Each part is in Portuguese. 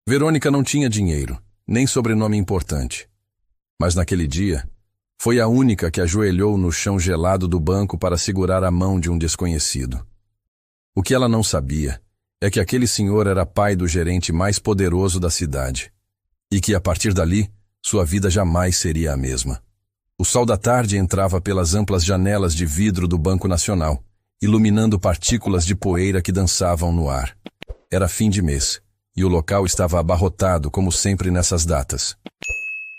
Verônica não tinha dinheiro, nem sobrenome importante. Mas naquele dia, foi a única que ajoelhou no chão gelado do banco para segurar a mão de um desconhecido. O que ela não sabia é que aquele senhor era pai do gerente mais poderoso da cidade, e que a partir dali, sua vida jamais seria a mesma. O sol da tarde entrava pelas amplas janelas de vidro do Banco Nacional, iluminando partículas de poeira que dançavam no ar. Era fim de mês, e o local estava abarrotado como sempre nessas datas.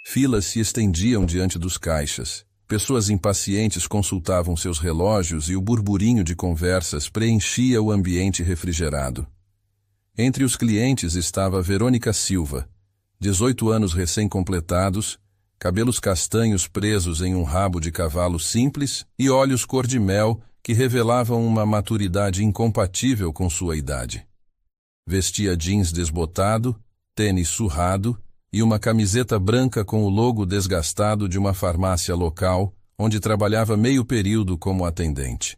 Filas se estendiam diante dos caixas. Pessoas impacientes consultavam seus relógios e o burburinho de conversas preenchia o ambiente refrigerado. Entre os clientes estava Verônica Silva, 18 anos recém-completados, cabelos castanhos presos em um rabo de cavalo simples e olhos cor-de-mel que revelavam uma maturidade incompatível com sua idade. Vestia jeans desbotado, tênis surrado e uma camiseta branca com o logo desgastado de uma farmácia local, onde trabalhava meio período como atendente.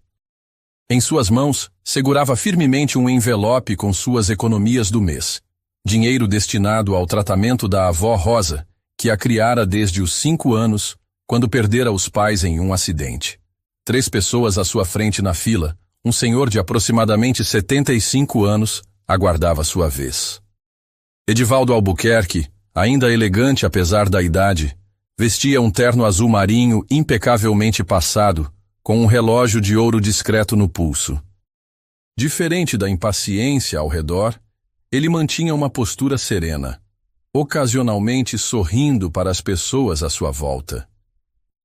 Em suas mãos, segurava firmemente um envelope com suas economias do mês. Dinheiro destinado ao tratamento da avó Rosa, que a criara desde os 5 anos, quando perdera os pais em um acidente. 3 pessoas à sua frente na fila, um senhor de aproximadamente 75 anos, aguardava sua vez. Edivaldo Albuquerque, ainda elegante apesar da idade, vestia um terno azul marinho impecavelmente passado, com um relógio de ouro discreto no pulso. Diferente da impaciência ao redor, ele mantinha uma postura serena, ocasionalmente sorrindo para as pessoas à sua volta.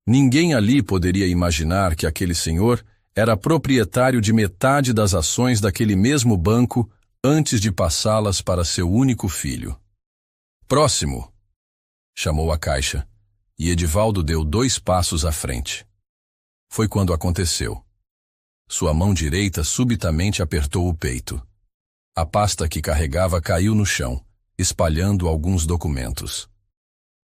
Ninguém ali poderia imaginar que aquele senhor era proprietário de metade das ações daquele mesmo banco antes de passá-las para seu único filho. Próximo! Chamou a caixa, e Edivaldo deu 2 passos à frente. Foi quando aconteceu. Sua mão direita subitamente apertou o peito. A pasta que carregava caiu no chão, espalhando alguns documentos.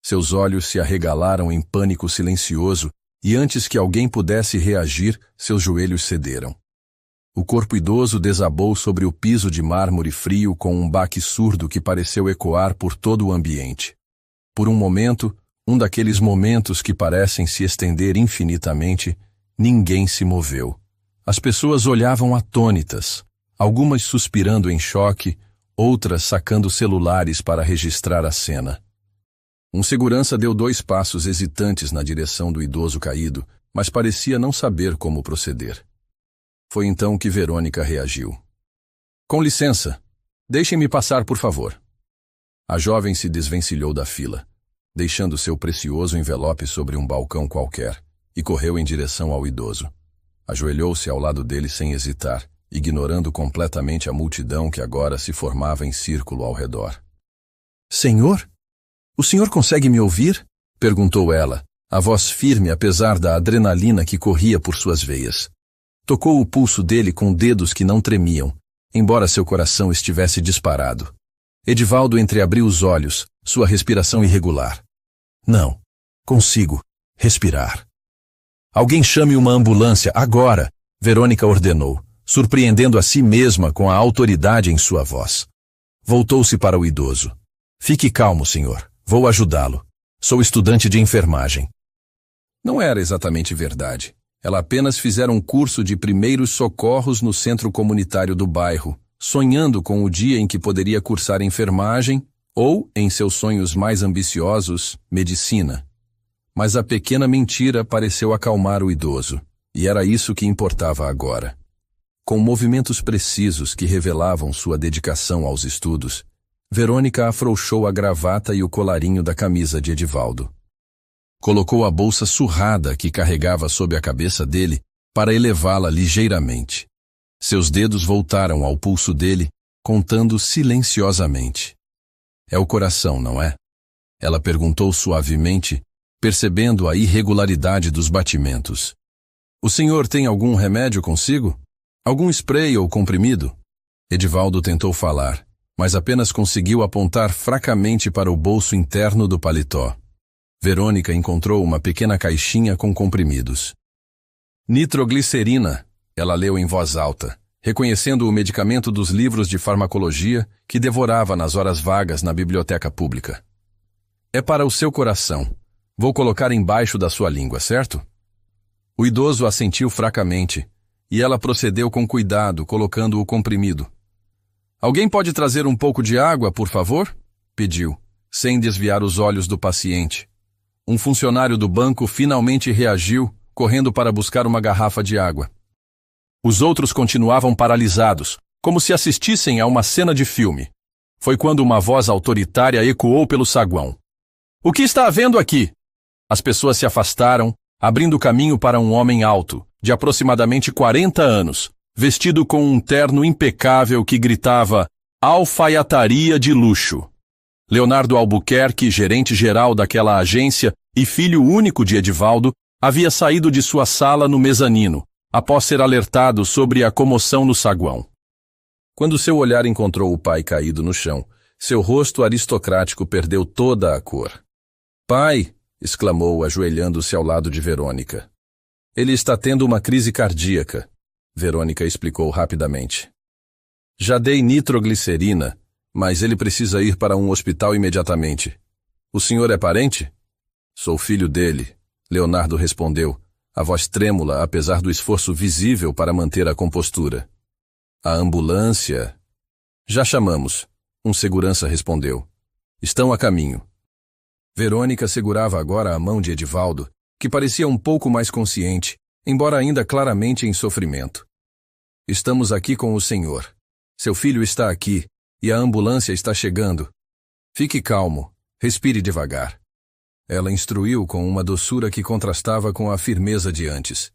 Seus olhos se arregalaram em pânico silencioso e antes que alguém pudesse reagir, seus joelhos cederam. O corpo idoso desabou sobre o piso de mármore frio com um baque surdo que pareceu ecoar por todo o ambiente. Por um momento, um daqueles momentos que parecem se estender infinitamente, ninguém se moveu. As pessoas olhavam atônitas, algumas suspirando em choque, outras sacando celulares para registrar a cena. Um segurança deu 2 passos hesitantes na direção do idoso caído, mas parecia não saber como proceder. Foi então que Verônica reagiu. Com licença, deixem-me passar, por favor. A jovem se desvencilhou da fila, deixando seu precioso envelope sobre um balcão qualquer, e correu em direção ao idoso. Ajoelhou-se ao lado dele sem hesitar, ignorando completamente a multidão que agora se formava em círculo ao redor. Senhor? O senhor consegue me ouvir? Perguntou ela, a voz firme apesar da adrenalina que corria por suas veias. Tocou o pulso dele com dedos que não tremiam, embora seu coração estivesse disparado. Edivaldo entreabriu os olhos, sua respiração irregular. Não, consigo respirar. Alguém chame uma ambulância agora, Verônica ordenou, surpreendendo a si mesma com a autoridade em sua voz. Voltou-se para o idoso. Fique calmo, senhor. Vou ajudá-lo. Sou estudante de enfermagem. Não era exatamente verdade. Ela apenas fizera um curso de primeiros socorros no centro comunitário do bairro, sonhando com o dia em que poderia cursar enfermagem ou, em seus sonhos mais ambiciosos, medicina. Mas a pequena mentira pareceu acalmar o idoso, e era isso que importava agora. Com movimentos precisos que revelavam sua dedicação aos estudos, Verônica afrouxou a gravata e o colarinho da camisa de Edivaldo. Colocou a bolsa surrada que carregava sob a cabeça dele para elevá-la ligeiramente. Seus dedos voltaram ao pulso dele, contando silenciosamente. É o coração, não é? Ela perguntou suavemente, percebendo a irregularidade dos batimentos. O senhor tem algum remédio consigo? Algum spray ou comprimido? Edivaldo tentou falar, mas apenas conseguiu apontar fracamente para o bolso interno do paletó. Verônica encontrou uma pequena caixinha com comprimidos. Nitroglicerina, ela leu em voz alta, reconhecendo o medicamento dos livros de farmacologia que devorava nas horas vagas na biblioteca pública. É para o seu coração. Vou colocar embaixo da sua língua, certo? O idoso assentiu fracamente, e ela procedeu com cuidado, colocando o comprimido. Alguém pode trazer um pouco de água, por favor? Pediu, sem desviar os olhos do paciente. Um funcionário do banco finalmente reagiu, correndo para buscar uma garrafa de água. Os outros continuavam paralisados, como se assistissem a uma cena de filme. Foi quando uma voz autoritária ecoou pelo saguão. O que está havendo aqui? As pessoas se afastaram, abrindo caminho para um homem alto, de aproximadamente 40 anos, vestido com um terno impecável que gritava alfaiataria de luxo. Leonardo Albuquerque, gerente-geral daquela agência e filho único de Edivaldo, havia saído de sua sala no mezanino, após ser alertado sobre a comoção no saguão. Quando seu olhar encontrou o pai caído no chão, seu rosto aristocrático perdeu toda a cor. Pai! Exclamou, ajoelhando-se ao lado de Verônica. Ele está tendo uma crise cardíaca, Verônica explicou rapidamente. Já dei nitroglicerina, mas ele precisa ir para um hospital imediatamente. O senhor é parente? Sou filho dele, Leonardo respondeu, a voz trêmula apesar do esforço visível para manter a compostura. A ambulância? Já chamamos, um segurança respondeu. Estão a caminho. Verônica segurava agora a mão de Edivaldo, que parecia um pouco mais consciente, embora ainda claramente em sofrimento. Estamos aqui com o senhor. Seu filho está aqui, e a ambulância está chegando. Fique calmo, respire devagar. Ela instruiu com uma doçura que contrastava com a firmeza de antes.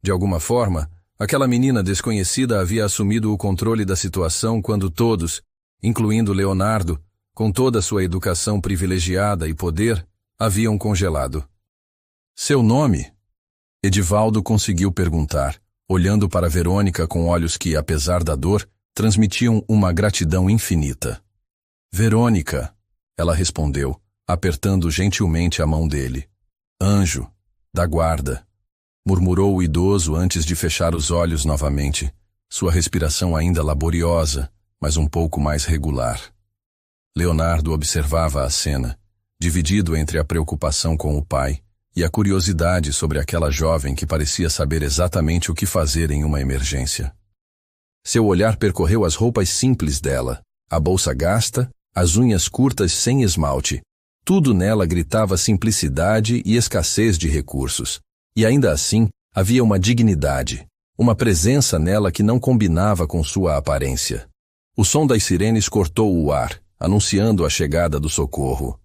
De alguma forma, aquela menina desconhecida havia assumido o controle da situação quando todos, incluindo Leonardo, com toda sua educação privilegiada e poder, haviam congelado. Seu nome? Edivaldo conseguiu perguntar, olhando para Verônica com olhos que, apesar da dor, transmitiam uma gratidão infinita. Verônica, ela respondeu, apertando gentilmente a mão dele. Anjo, da guarda, murmurou o idoso antes de fechar os olhos novamente, sua respiração ainda laboriosa, mas um pouco mais regular. Leonardo observava a cena, dividido entre a preocupação com o pai e a curiosidade sobre aquela jovem que parecia saber exatamente o que fazer em uma emergência. Seu olhar percorreu as roupas simples dela, a bolsa gasta, as unhas curtas sem esmalte. Tudo nela gritava simplicidade e escassez de recursos. E ainda assim, havia uma dignidade, uma presença nela que não combinava com sua aparência. O som das sirenes cortou o ar, anunciando a chegada do socorro.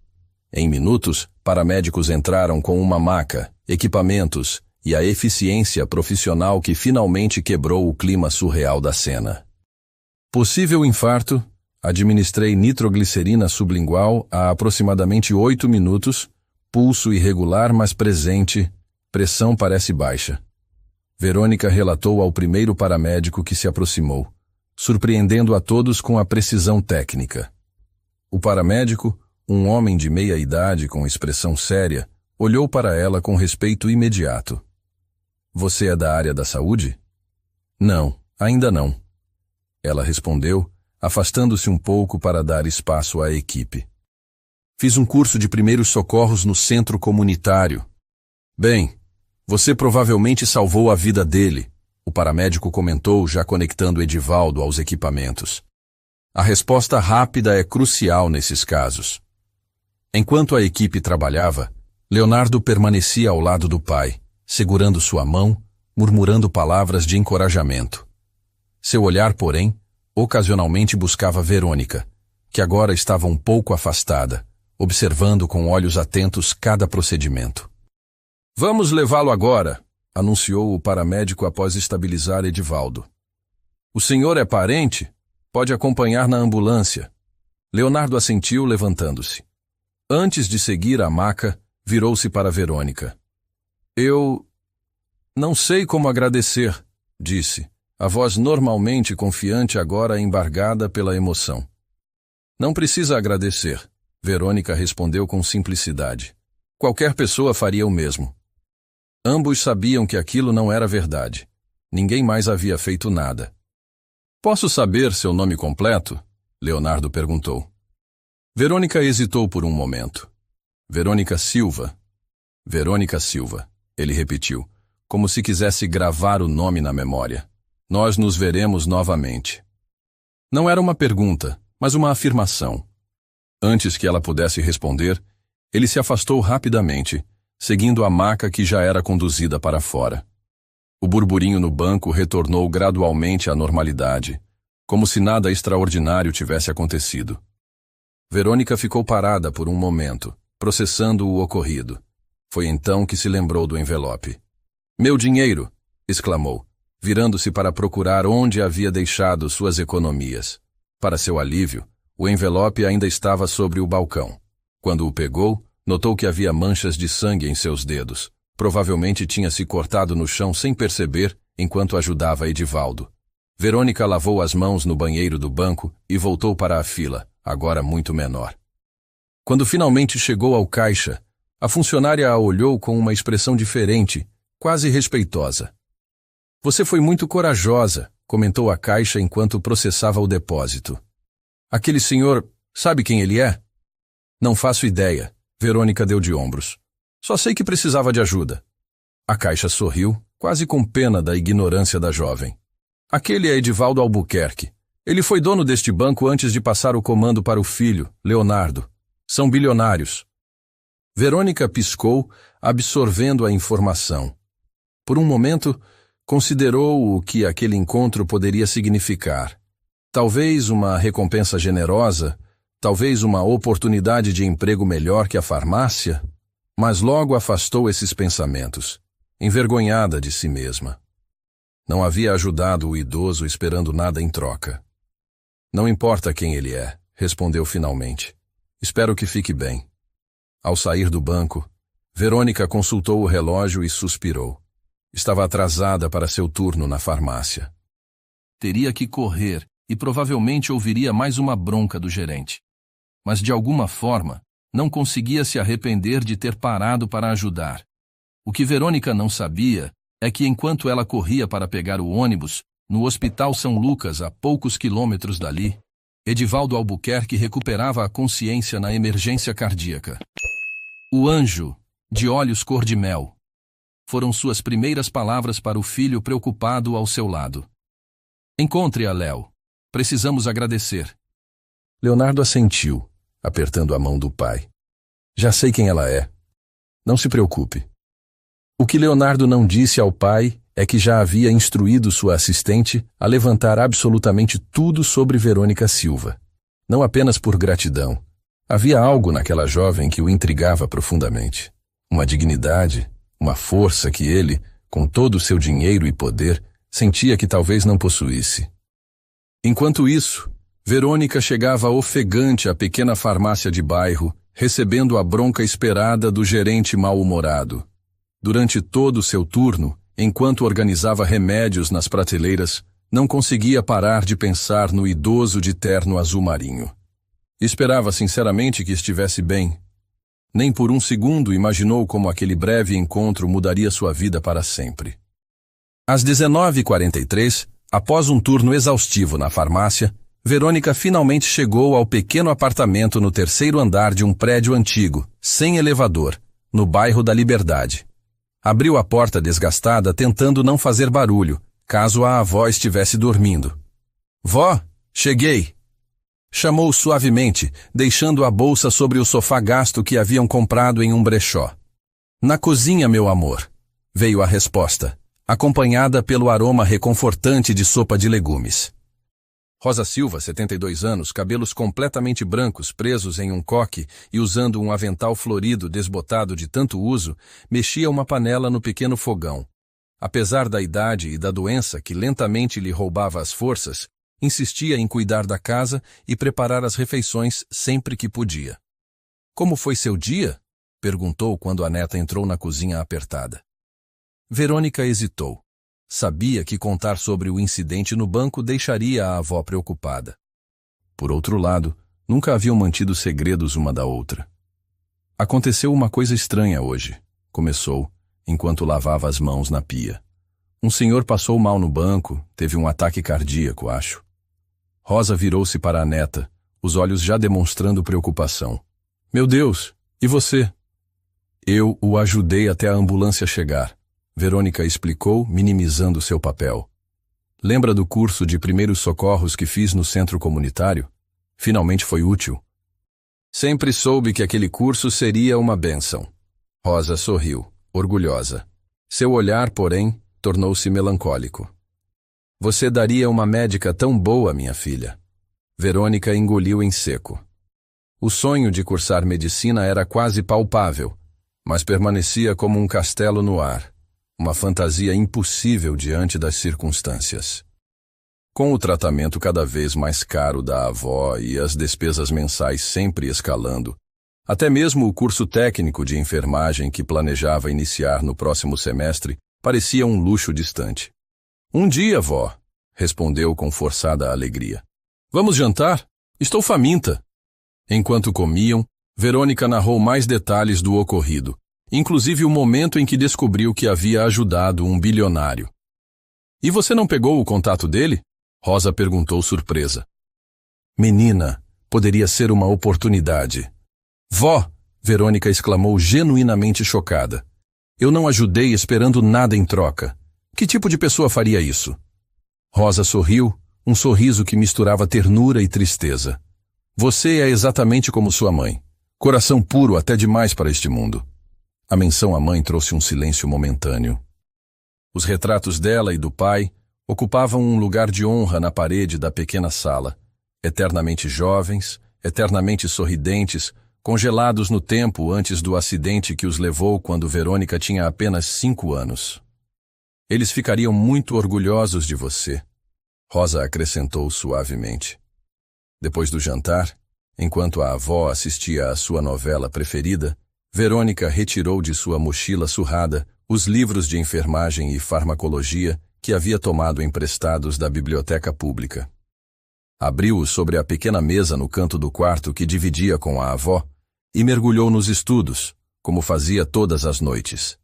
Em minutos, paramédicos entraram com uma maca, equipamentos e a eficiência profissional que finalmente quebrou o clima surreal da cena. Possível infarto, administrei nitroglicerina sublingual há aproximadamente 8 minutos, pulso irregular mas presente, pressão parece baixa. Verônica relatou ao primeiro paramédico que se aproximou, surpreendendo a todos com a precisão técnica. O paramédico, um homem de meia idade com expressão séria, olhou para ela com respeito imediato. Você é da área da saúde? Não, ainda não. Ela respondeu, afastando-se um pouco para dar espaço à equipe. Fiz um curso de primeiros socorros no centro comunitário. Bem, você provavelmente salvou a vida dele, o paramédico comentou, já conectando Edivaldo aos equipamentos. A resposta rápida é crucial nesses casos. Enquanto a equipe trabalhava, Leonardo permanecia ao lado do pai, segurando sua mão, murmurando palavras de encorajamento. Seu olhar, porém, ocasionalmente buscava Verônica, que agora estava um pouco afastada, observando com olhos atentos cada procedimento. Vamos levá-lo agora, anunciou o paramédico após estabilizar Edivaldo. O senhor é parente? Pode acompanhar na ambulância. Leonardo assentiu, levantando-se. Antes de seguir a maca, virou-se para Verônica. Eu não sei como agradecer, disse, a voz normalmente confiante agora embargada pela emoção. Não precisa agradecer, Verônica respondeu com simplicidade. Qualquer pessoa faria o mesmo. Ambos sabiam que aquilo não era verdade. Ninguém mais havia feito nada. Posso saber seu nome completo? Leonardo perguntou. Verônica hesitou por um momento. Verônica Silva. Verônica Silva, ele repetiu, como se quisesse gravar o nome na memória. Nós nos veremos novamente. Não era uma pergunta, mas uma afirmação. Antes que ela pudesse responder, ele se afastou rapidamente, seguindo a maca que já era conduzida para fora. O burburinho no banco retornou gradualmente à normalidade, como se nada extraordinário tivesse acontecido. Verônica ficou parada por um momento, processando o ocorrido. Foi então que se lembrou do envelope. "Meu dinheiro!" exclamou, virando-se para procurar onde havia deixado suas economias. Para seu alívio, o envelope ainda estava sobre o balcão. Quando o pegou, notou que havia manchas de sangue em seus dedos. Provavelmente tinha se cortado no chão sem perceber enquanto ajudava Edivaldo. Verônica lavou as mãos no banheiro do banco e voltou para a fila, agora muito menor. Quando finalmente chegou ao caixa, a funcionária a olhou com uma expressão diferente, quase respeitosa. "Você foi muito corajosa", comentou a caixa enquanto processava o depósito. "Aquele senhor, sabe quem ele é?" "Não faço ideia", Verônica deu de ombros. "Só sei que precisava de ajuda." A caixa sorriu, quase com pena da ignorância da jovem. "Aquele é Edivaldo Albuquerque. Ele foi dono deste banco antes de passar o comando para o filho, Leonardo. São bilionários." Verônica piscou, absorvendo a informação. Por um momento, considerou o que aquele encontro poderia significar. Talvez uma recompensa generosa, talvez uma oportunidade de emprego melhor que a farmácia, mas logo afastou esses pensamentos, envergonhada de si mesma. Não havia ajudado o idoso esperando nada em troca. "Não importa quem ele é", respondeu finalmente. "Espero que fique bem." Ao sair do banco, Verônica consultou o relógio e suspirou. Estava atrasada para seu turno na farmácia. Teria que correr e provavelmente ouviria mais uma bronca do gerente. Mas de alguma forma, não conseguia se arrepender de ter parado para ajudar. O que Verônica não sabia é que enquanto ela corria para pegar o ônibus, no Hospital São Lucas, a poucos quilômetros dali, Edivaldo Albuquerque recuperava a consciência na emergência cardíaca. "O anjo, de olhos cor de mel", foram suas primeiras palavras para o filho preocupado ao seu lado. "Encontre-a, Léo. Precisamos agradecer." Leonardo assentiu, apertando a mão do pai. "Já sei quem ela é. Não se preocupe." O que Leonardo não disse ao pai é que já havia instruído sua assistente a levantar absolutamente tudo sobre Verônica Silva. Não apenas por gratidão. Havia algo naquela jovem que o intrigava profundamente. Uma dignidade, uma força que ele, com todo o seu dinheiro e poder, sentia que talvez não possuísse. Enquanto isso, Verônica chegava ofegante à pequena farmácia de bairro, recebendo a bronca esperada do gerente mal-humorado. Durante todo o seu turno, enquanto organizava remédios nas prateleiras, não conseguia parar de pensar no idoso de terno azul marinho. Esperava sinceramente que estivesse bem. Nem por um segundo imaginou como aquele breve encontro mudaria sua vida para sempre. Às 19h43, após um turno exaustivo na farmácia, Verônica finalmente chegou ao pequeno apartamento no terceiro andar de um prédio antigo, sem elevador, no bairro da Liberdade. Abriu a porta desgastada tentando não fazer barulho, caso a avó estivesse dormindo. "Vó, cheguei!" Chamou suavemente, deixando a bolsa sobre o sofá gasto que haviam comprado em um brechó. "Na cozinha, meu amor", veio a resposta, acompanhada pelo aroma reconfortante de sopa de legumes. Rosa Silva, 72 anos, cabelos completamente brancos, presos em um coque e usando um avental florido desbotado de tanto uso, mexia uma panela no pequeno fogão. Apesar da idade e da doença que lentamente lhe roubava as forças, insistia em cuidar da casa e preparar as refeições sempre que podia. "Como foi seu dia?" perguntou quando a neta entrou na cozinha apertada. Verônica hesitou. Sabia que contar sobre o incidente no banco deixaria a avó preocupada. Por outro lado, nunca haviam mantido segredos uma da outra. "Aconteceu uma coisa estranha hoje", começou, enquanto lavava as mãos na pia. "Um senhor passou mal no banco, teve um ataque cardíaco, acho. Rosa virou-se para a neta, os olhos já demonstrando preocupação. Meu Deus, e você? Eu o ajudei até a ambulância chegar. Verônica explicou, minimizando seu papel. Lembra do curso de primeiros socorros que fiz no centro comunitário? Finalmente foi útil. Sempre soube que aquele curso seria uma bênção. Rosa sorriu, orgulhosa. Seu olhar, porém, tornou-se melancólico. Você daria uma médica tão boa, minha filha. Verônica engoliu em seco. O sonho de cursar medicina era quase palpável, mas permanecia como um castelo no ar, uma fantasia impossível diante das circunstâncias. Com o tratamento cada vez mais caro da avó e as despesas mensais sempre escalando, até mesmo o curso técnico de enfermagem que planejava iniciar no próximo semestre parecia um luxo distante. Um dia, vó, respondeu com forçada alegria. Vamos jantar? Estou faminta. Enquanto comiam, Verônica narrou mais detalhes do ocorrido, inclusive o momento em que descobriu que havia ajudado um bilionário. E você não pegou o contato dele? Rosa perguntou surpresa. Menina, poderia ser uma oportunidade. Vó, Verônica exclamou genuinamente chocada. Eu não ajudei esperando nada em troca. Que tipo de pessoa faria isso? Rosa sorriu, um sorriso que misturava ternura e tristeza. Você é exatamente como sua mãe. Coração puro até demais para este mundo. A menção à mãe trouxe um silêncio momentâneo. Os retratos dela e do pai ocupavam um lugar de honra na parede da pequena sala. Eternamente jovens, eternamente sorridentes, congelados no tempo antes do acidente que os levou quando Verônica tinha apenas 5 anos. Eles ficariam muito orgulhosos de você, Rosa acrescentou suavemente. Depois do jantar, enquanto a avó assistia à sua novela preferida, Verônica retirou de sua mochila surrada os livros de enfermagem e farmacologia que havia tomado emprestados da biblioteca pública. Abriu-os sobre a pequena mesa no canto do quarto que dividia com a avó e mergulhou nos estudos, como fazia todas as noites.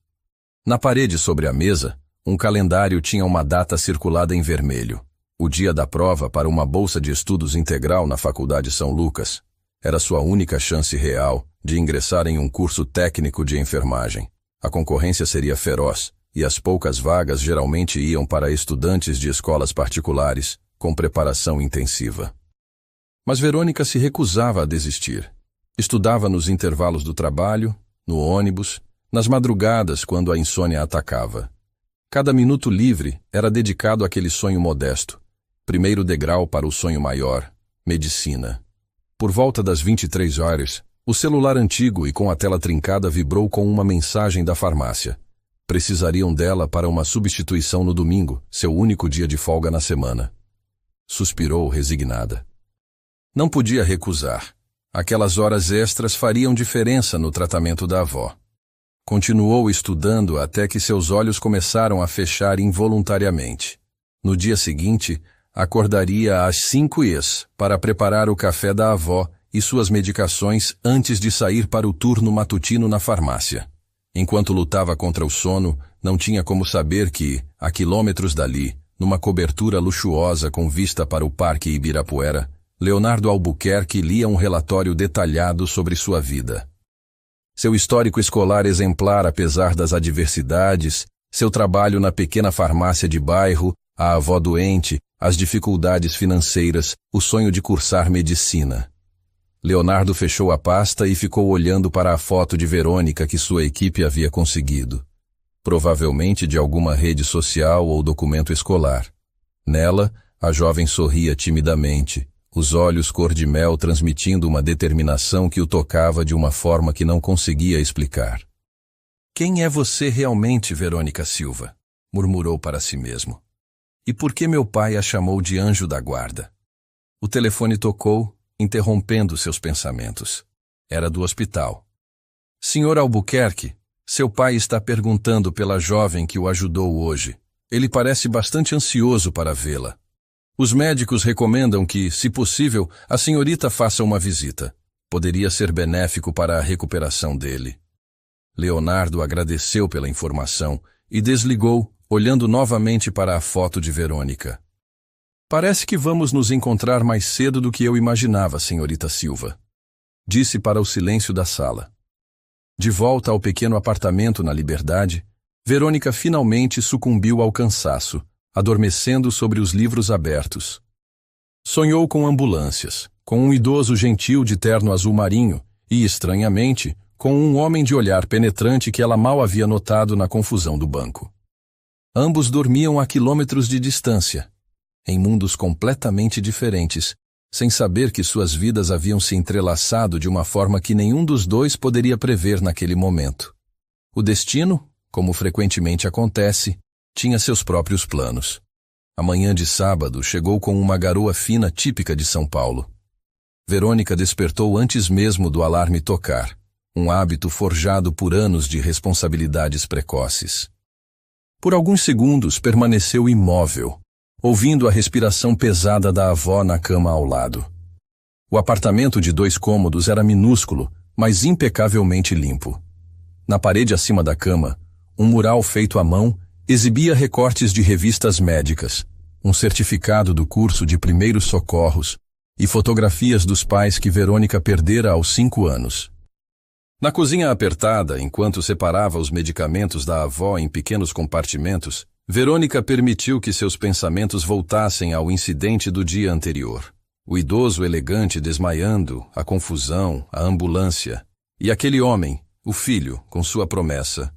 Na parede sobre a mesa, um calendário tinha uma data circulada em vermelho. O dia da prova para uma bolsa de estudos integral na Faculdade São Lucas. Era sua única chance real de ingressar em um curso técnico de enfermagem. A concorrência seria feroz e as poucas vagas geralmente iam para estudantes de escolas particulares com preparação intensiva. Mas Verônica se recusava a desistir. Estudava nos intervalos do trabalho, no ônibus, nas madrugadas quando a insônia atacava. Cada minuto livre era dedicado àquele sonho modesto. Primeiro degrau para o sonho maior, medicina. Por volta das 23 horas, o celular antigo e com a tela trincada vibrou com uma mensagem da farmácia. Precisariam dela para uma substituição no domingo, seu único dia de folga na semana. Suspirou resignada. Não podia recusar. Aquelas horas extras fariam diferença no tratamento da avó. Continuou estudando até que seus olhos começaram a fechar involuntariamente. No dia seguinte, acordaria às 5h para preparar o café da avó e suas medicações antes de sair para o turno matutino na farmácia. Enquanto lutava contra o sono, não tinha como saber que, a quilômetros dali, numa cobertura luxuosa com vista para o Parque Ibirapuera, Leonardo Albuquerque lia um relatório detalhado sobre sua vida. Seu histórico escolar exemplar apesar das adversidades, seu trabalho na pequena farmácia de bairro, a avó doente, as dificuldades financeiras, o sonho de cursar medicina. Leonardo fechou a pasta e ficou olhando para a foto de Verônica que sua equipe havia conseguido. Provavelmente de alguma rede social ou documento escolar. Nela, a jovem sorria timidamente, os olhos cor-de-mel transmitindo uma determinação que o tocava de uma forma que não conseguia explicar. Quem é você realmente, Verônica Silva? Murmurou para si mesmo. E por que meu pai a chamou de anjo da guarda? O telefone tocou, interrompendo seus pensamentos. Era do hospital. Senhor Albuquerque, seu pai está perguntando pela jovem que o ajudou hoje. Ele parece bastante ansioso para vê-la. Os médicos recomendam que, se possível, a senhorita faça uma visita. Poderia ser benéfico para a recuperação dele. Leonardo agradeceu pela informação e desligou, olhando novamente para a foto de Verônica. Parece que vamos nos encontrar mais cedo do que eu imaginava, senhorita Silva, disse para o silêncio da sala. De volta ao pequeno apartamento na Liberdade, Verônica finalmente sucumbiu ao cansaço, adormecendo sobre os livros abertos. Sonhou com ambulâncias, com um idoso gentil de terno azul marinho e, estranhamente, com um homem de olhar penetrante que ela mal havia notado na confusão do banco. Ambos dormiam a quilômetros de distância, em mundos completamente diferentes, sem saber que suas vidas haviam se entrelaçado de uma forma que nenhum dos dois poderia prever naquele momento. O destino, como frequentemente acontece, tinha seus próprios planos. A manhã de sábado chegou com uma garoa fina típica de São Paulo. Verônica despertou antes mesmo do alarme tocar, um hábito forjado por anos de responsabilidades precoces. Por alguns segundos permaneceu imóvel, ouvindo a respiração pesada da avó na cama ao lado. O apartamento de 2 cômodos era minúsculo, mas impecavelmente limpo. Na parede acima da cama, um mural feito à mão exibia recortes de revistas médicas, um certificado do curso de primeiros socorros e fotografias dos pais que Verônica perdera aos 5 anos. Na cozinha apertada, enquanto separava os medicamentos da avó em pequenos compartimentos, Verônica permitiu que seus pensamentos voltassem ao incidente do dia anterior. O idoso elegante desmaiando, a confusão, a ambulância. E aquele homem, o filho, com sua promessa.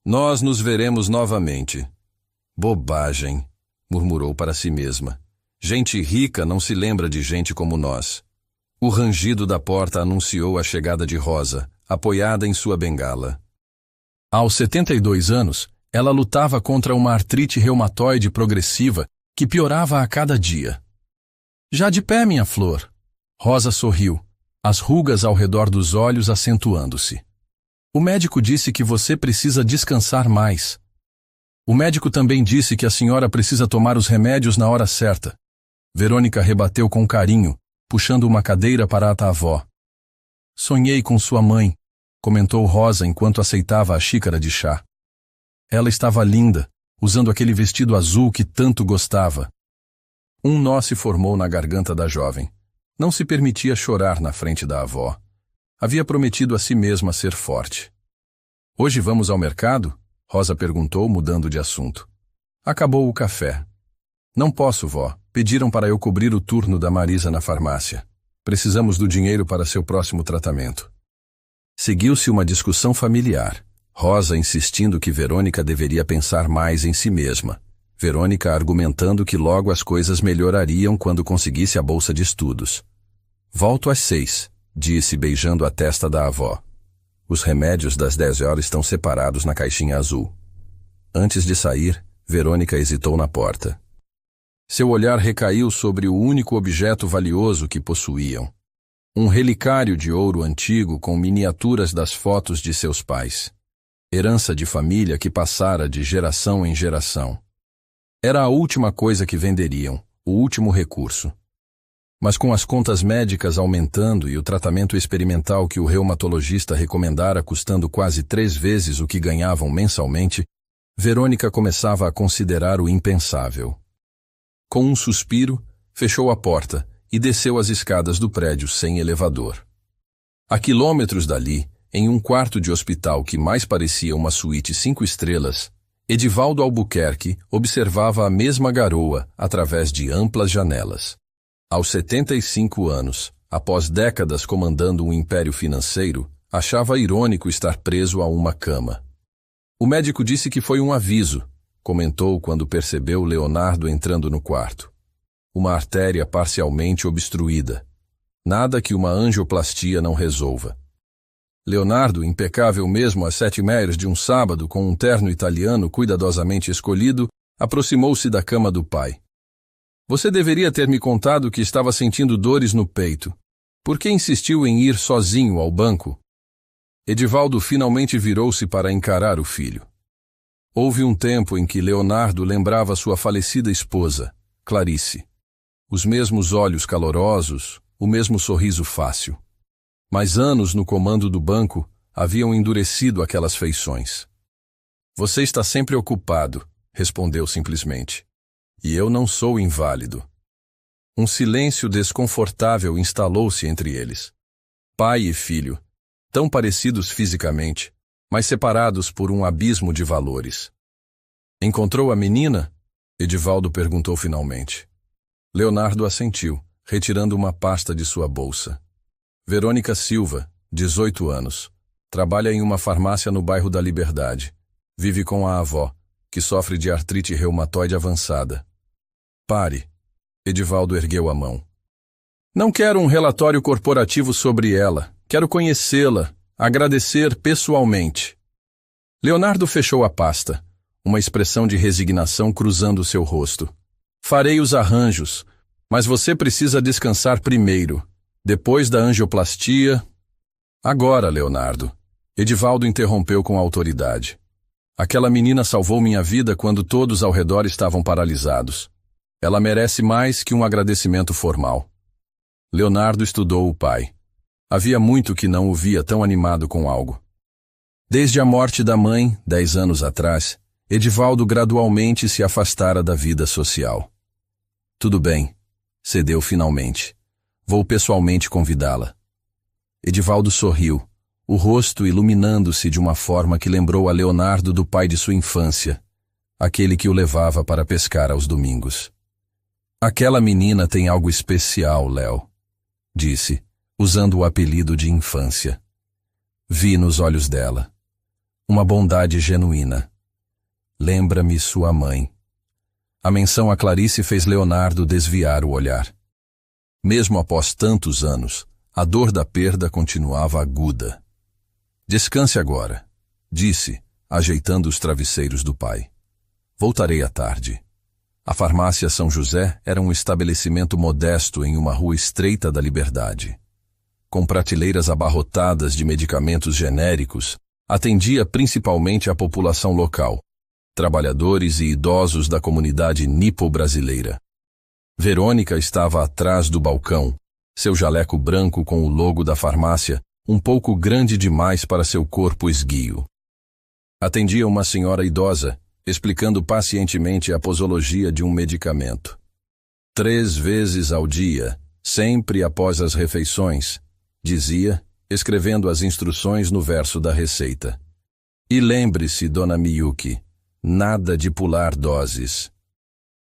Nós nos veremos novamente. Bobagem, murmurou para si mesma. Gente rica não se lembra de gente como nós. O rangido da porta anunciou a chegada de Rosa, apoiada em sua bengala. Aos 72 anos, ela lutava contra uma artrite reumatoide progressiva que piorava a cada dia. Já de pé, minha flor. Rosa sorriu, as rugas ao redor dos olhos acentuando-se. O médico disse que você precisa descansar mais. O médico também disse que a senhora precisa tomar os remédios na hora certa. Verônica rebateu com carinho, puxando uma cadeira para a avó. Sonhei com sua mãe, comentou Rosa enquanto aceitava a xícara de chá. Ela estava linda, usando aquele vestido azul que tanto gostava. Um nó se formou na garganta da jovem. Não se permitia chorar na frente da avó. Havia prometido a si mesma ser forte. Hoje vamos ao mercado? Rosa perguntou, mudando de assunto. Acabou o café. Não posso, vó. Pediram para eu cobrir o turno da Marisa na farmácia. Precisamos do dinheiro para seu próximo tratamento. Seguiu-se uma discussão familiar. Rosa insistindo que Verônica deveria pensar mais em si mesma. Verônica argumentando que logo as coisas melhorariam quando conseguisse a bolsa de estudos. Volto às 6, disse beijando a testa da avó. Os remédios das 10 horas estão separados na caixinha azul. Antes de sair, Verônica hesitou na porta. Seu olhar recaiu sobre o único objeto valioso que possuíam. Um relicário de ouro antigo com miniaturas das fotos de seus pais. Herança de família que passara de geração em geração. Era a última coisa que venderiam, o último recurso. Mas com as contas médicas aumentando e o tratamento experimental que o reumatologista recomendara custando quase 3 vezes o que ganhavam mensalmente, Verônica começava a considerar o impensável. Com um suspiro, fechou a porta e desceu as escadas do prédio sem elevador. A quilômetros dali, em um quarto de hospital que mais parecia uma suíte 5 estrelas, Edivaldo Albuquerque observava a mesma garoa através de amplas janelas. Aos 75 anos, após décadas comandando um império financeiro, achava irônico estar preso a uma cama. O médico disse que foi um aviso, comentou quando percebeu Leonardo entrando no quarto. Uma artéria parcialmente obstruída. Nada que uma angioplastia não resolva. Leonardo, impecável mesmo às 7h de um sábado com um terno italiano cuidadosamente escolhido, aproximou-se da cama do pai. Você deveria ter me contado que estava sentindo dores no peito. Por que insistiu em ir sozinho ao banco? Edivaldo finalmente virou-se para encarar o filho. Houve um tempo em que Leonardo lembrava sua falecida esposa, Clarice. Os mesmos olhos calorosos, o mesmo sorriso fácil. Mas anos no comando do banco haviam endurecido aquelas feições. Você está sempre ocupado, respondeu simplesmente. E eu não sou inválido. Um silêncio desconfortável instalou-se entre eles. Pai e filho, tão parecidos fisicamente, mas separados por um abismo de valores. Encontrou a menina? Edivaldo perguntou finalmente. Leonardo assentiu, retirando uma pasta de sua bolsa. Verônica Silva, 18 anos. Trabalha em uma farmácia no bairro da Liberdade. Vive com a avó, que sofre de artrite reumatoide avançada. Pare. Edivaldo ergueu a mão. Não quero um relatório corporativo sobre ela. Quero conhecê-la, agradecer pessoalmente. Leonardo fechou a pasta, uma expressão de resignação cruzando seu rosto. Farei os arranjos, mas você precisa descansar primeiro. Depois da angioplastia... Agora, Leonardo. Edivaldo interrompeu com autoridade. Aquela menina salvou minha vida quando todos ao redor estavam paralisados. Ela merece mais que um agradecimento formal. Leonardo estudou o pai. Havia muito que não o via tão animado com algo. Desde a morte da mãe, 10 anos atrás, Edivaldo gradualmente se afastara da vida social. Tudo bem, cedeu finalmente. Vou pessoalmente convidá-la. Edivaldo sorriu, o rosto iluminando-se de uma forma que lembrou a Leonardo do pai de sua infância, aquele que o levava para pescar aos domingos. Aquela menina tem algo especial, Léo, disse, usando o apelido de infância. Vi nos olhos dela. Uma bondade genuína. Lembra-me sua mãe. A menção a Clarice fez Leonardo desviar o olhar. Mesmo após tantos anos, a dor da perda continuava aguda. Descanse agora, disse, ajeitando os travesseiros do pai. Voltarei à tarde. A farmácia São José era um estabelecimento modesto em uma rua estreita da Liberdade. Com prateleiras abarrotadas de medicamentos genéricos, atendia principalmente a população local, trabalhadores e idosos da comunidade nipo-brasileira. Verônica estava atrás do balcão, seu jaleco branco com o logo da farmácia, um pouco grande demais para seu corpo esguio. Atendia uma senhora idosa, explicando pacientemente a posologia de um medicamento. 3 vezes ao dia, sempre após as refeições, dizia, escrevendo as instruções no verso da receita. E lembre-se, dona Miyuki, nada de pular doses.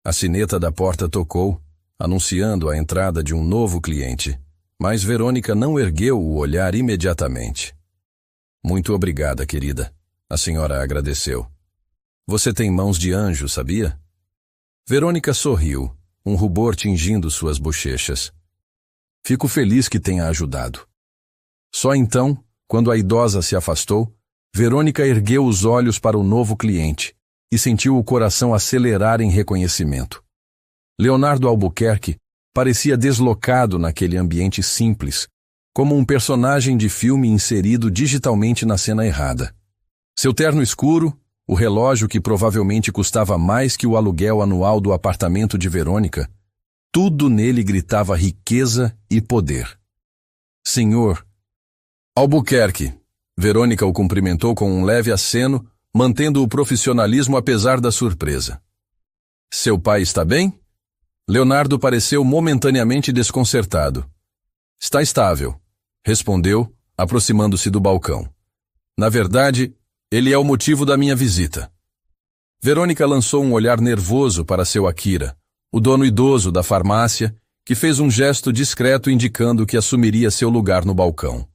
A sineta da porta tocou, anunciando a entrada de um novo cliente, mas Verônica não ergueu o olhar imediatamente. Muito obrigada, querida, a senhora agradeceu. Você tem mãos de anjo, sabia? Verônica sorriu, um rubor tingindo suas bochechas. Fico feliz que tenha ajudado. Só então, quando a idosa se afastou, Verônica ergueu os olhos para o novo cliente e sentiu o coração acelerar em reconhecimento. Leonardo Albuquerque parecia deslocado naquele ambiente simples, como um personagem de filme inserido digitalmente na cena errada. Seu terno escuro, o relógio que provavelmente custava mais que o aluguel anual do apartamento de Verônica, tudo nele gritava riqueza e poder. Senhor Albuquerque, Verônica o cumprimentou com um leve aceno, mantendo o profissionalismo apesar da surpresa. Seu pai está bem? Leonardo pareceu momentaneamente desconcertado. Está estável, respondeu, aproximando-se do balcão. Na verdade, ele é o motivo da minha visita. Verônica lançou um olhar nervoso para seu Akira, o dono idoso da farmácia, que fez um gesto discreto indicando que assumiria seu lugar no balcão.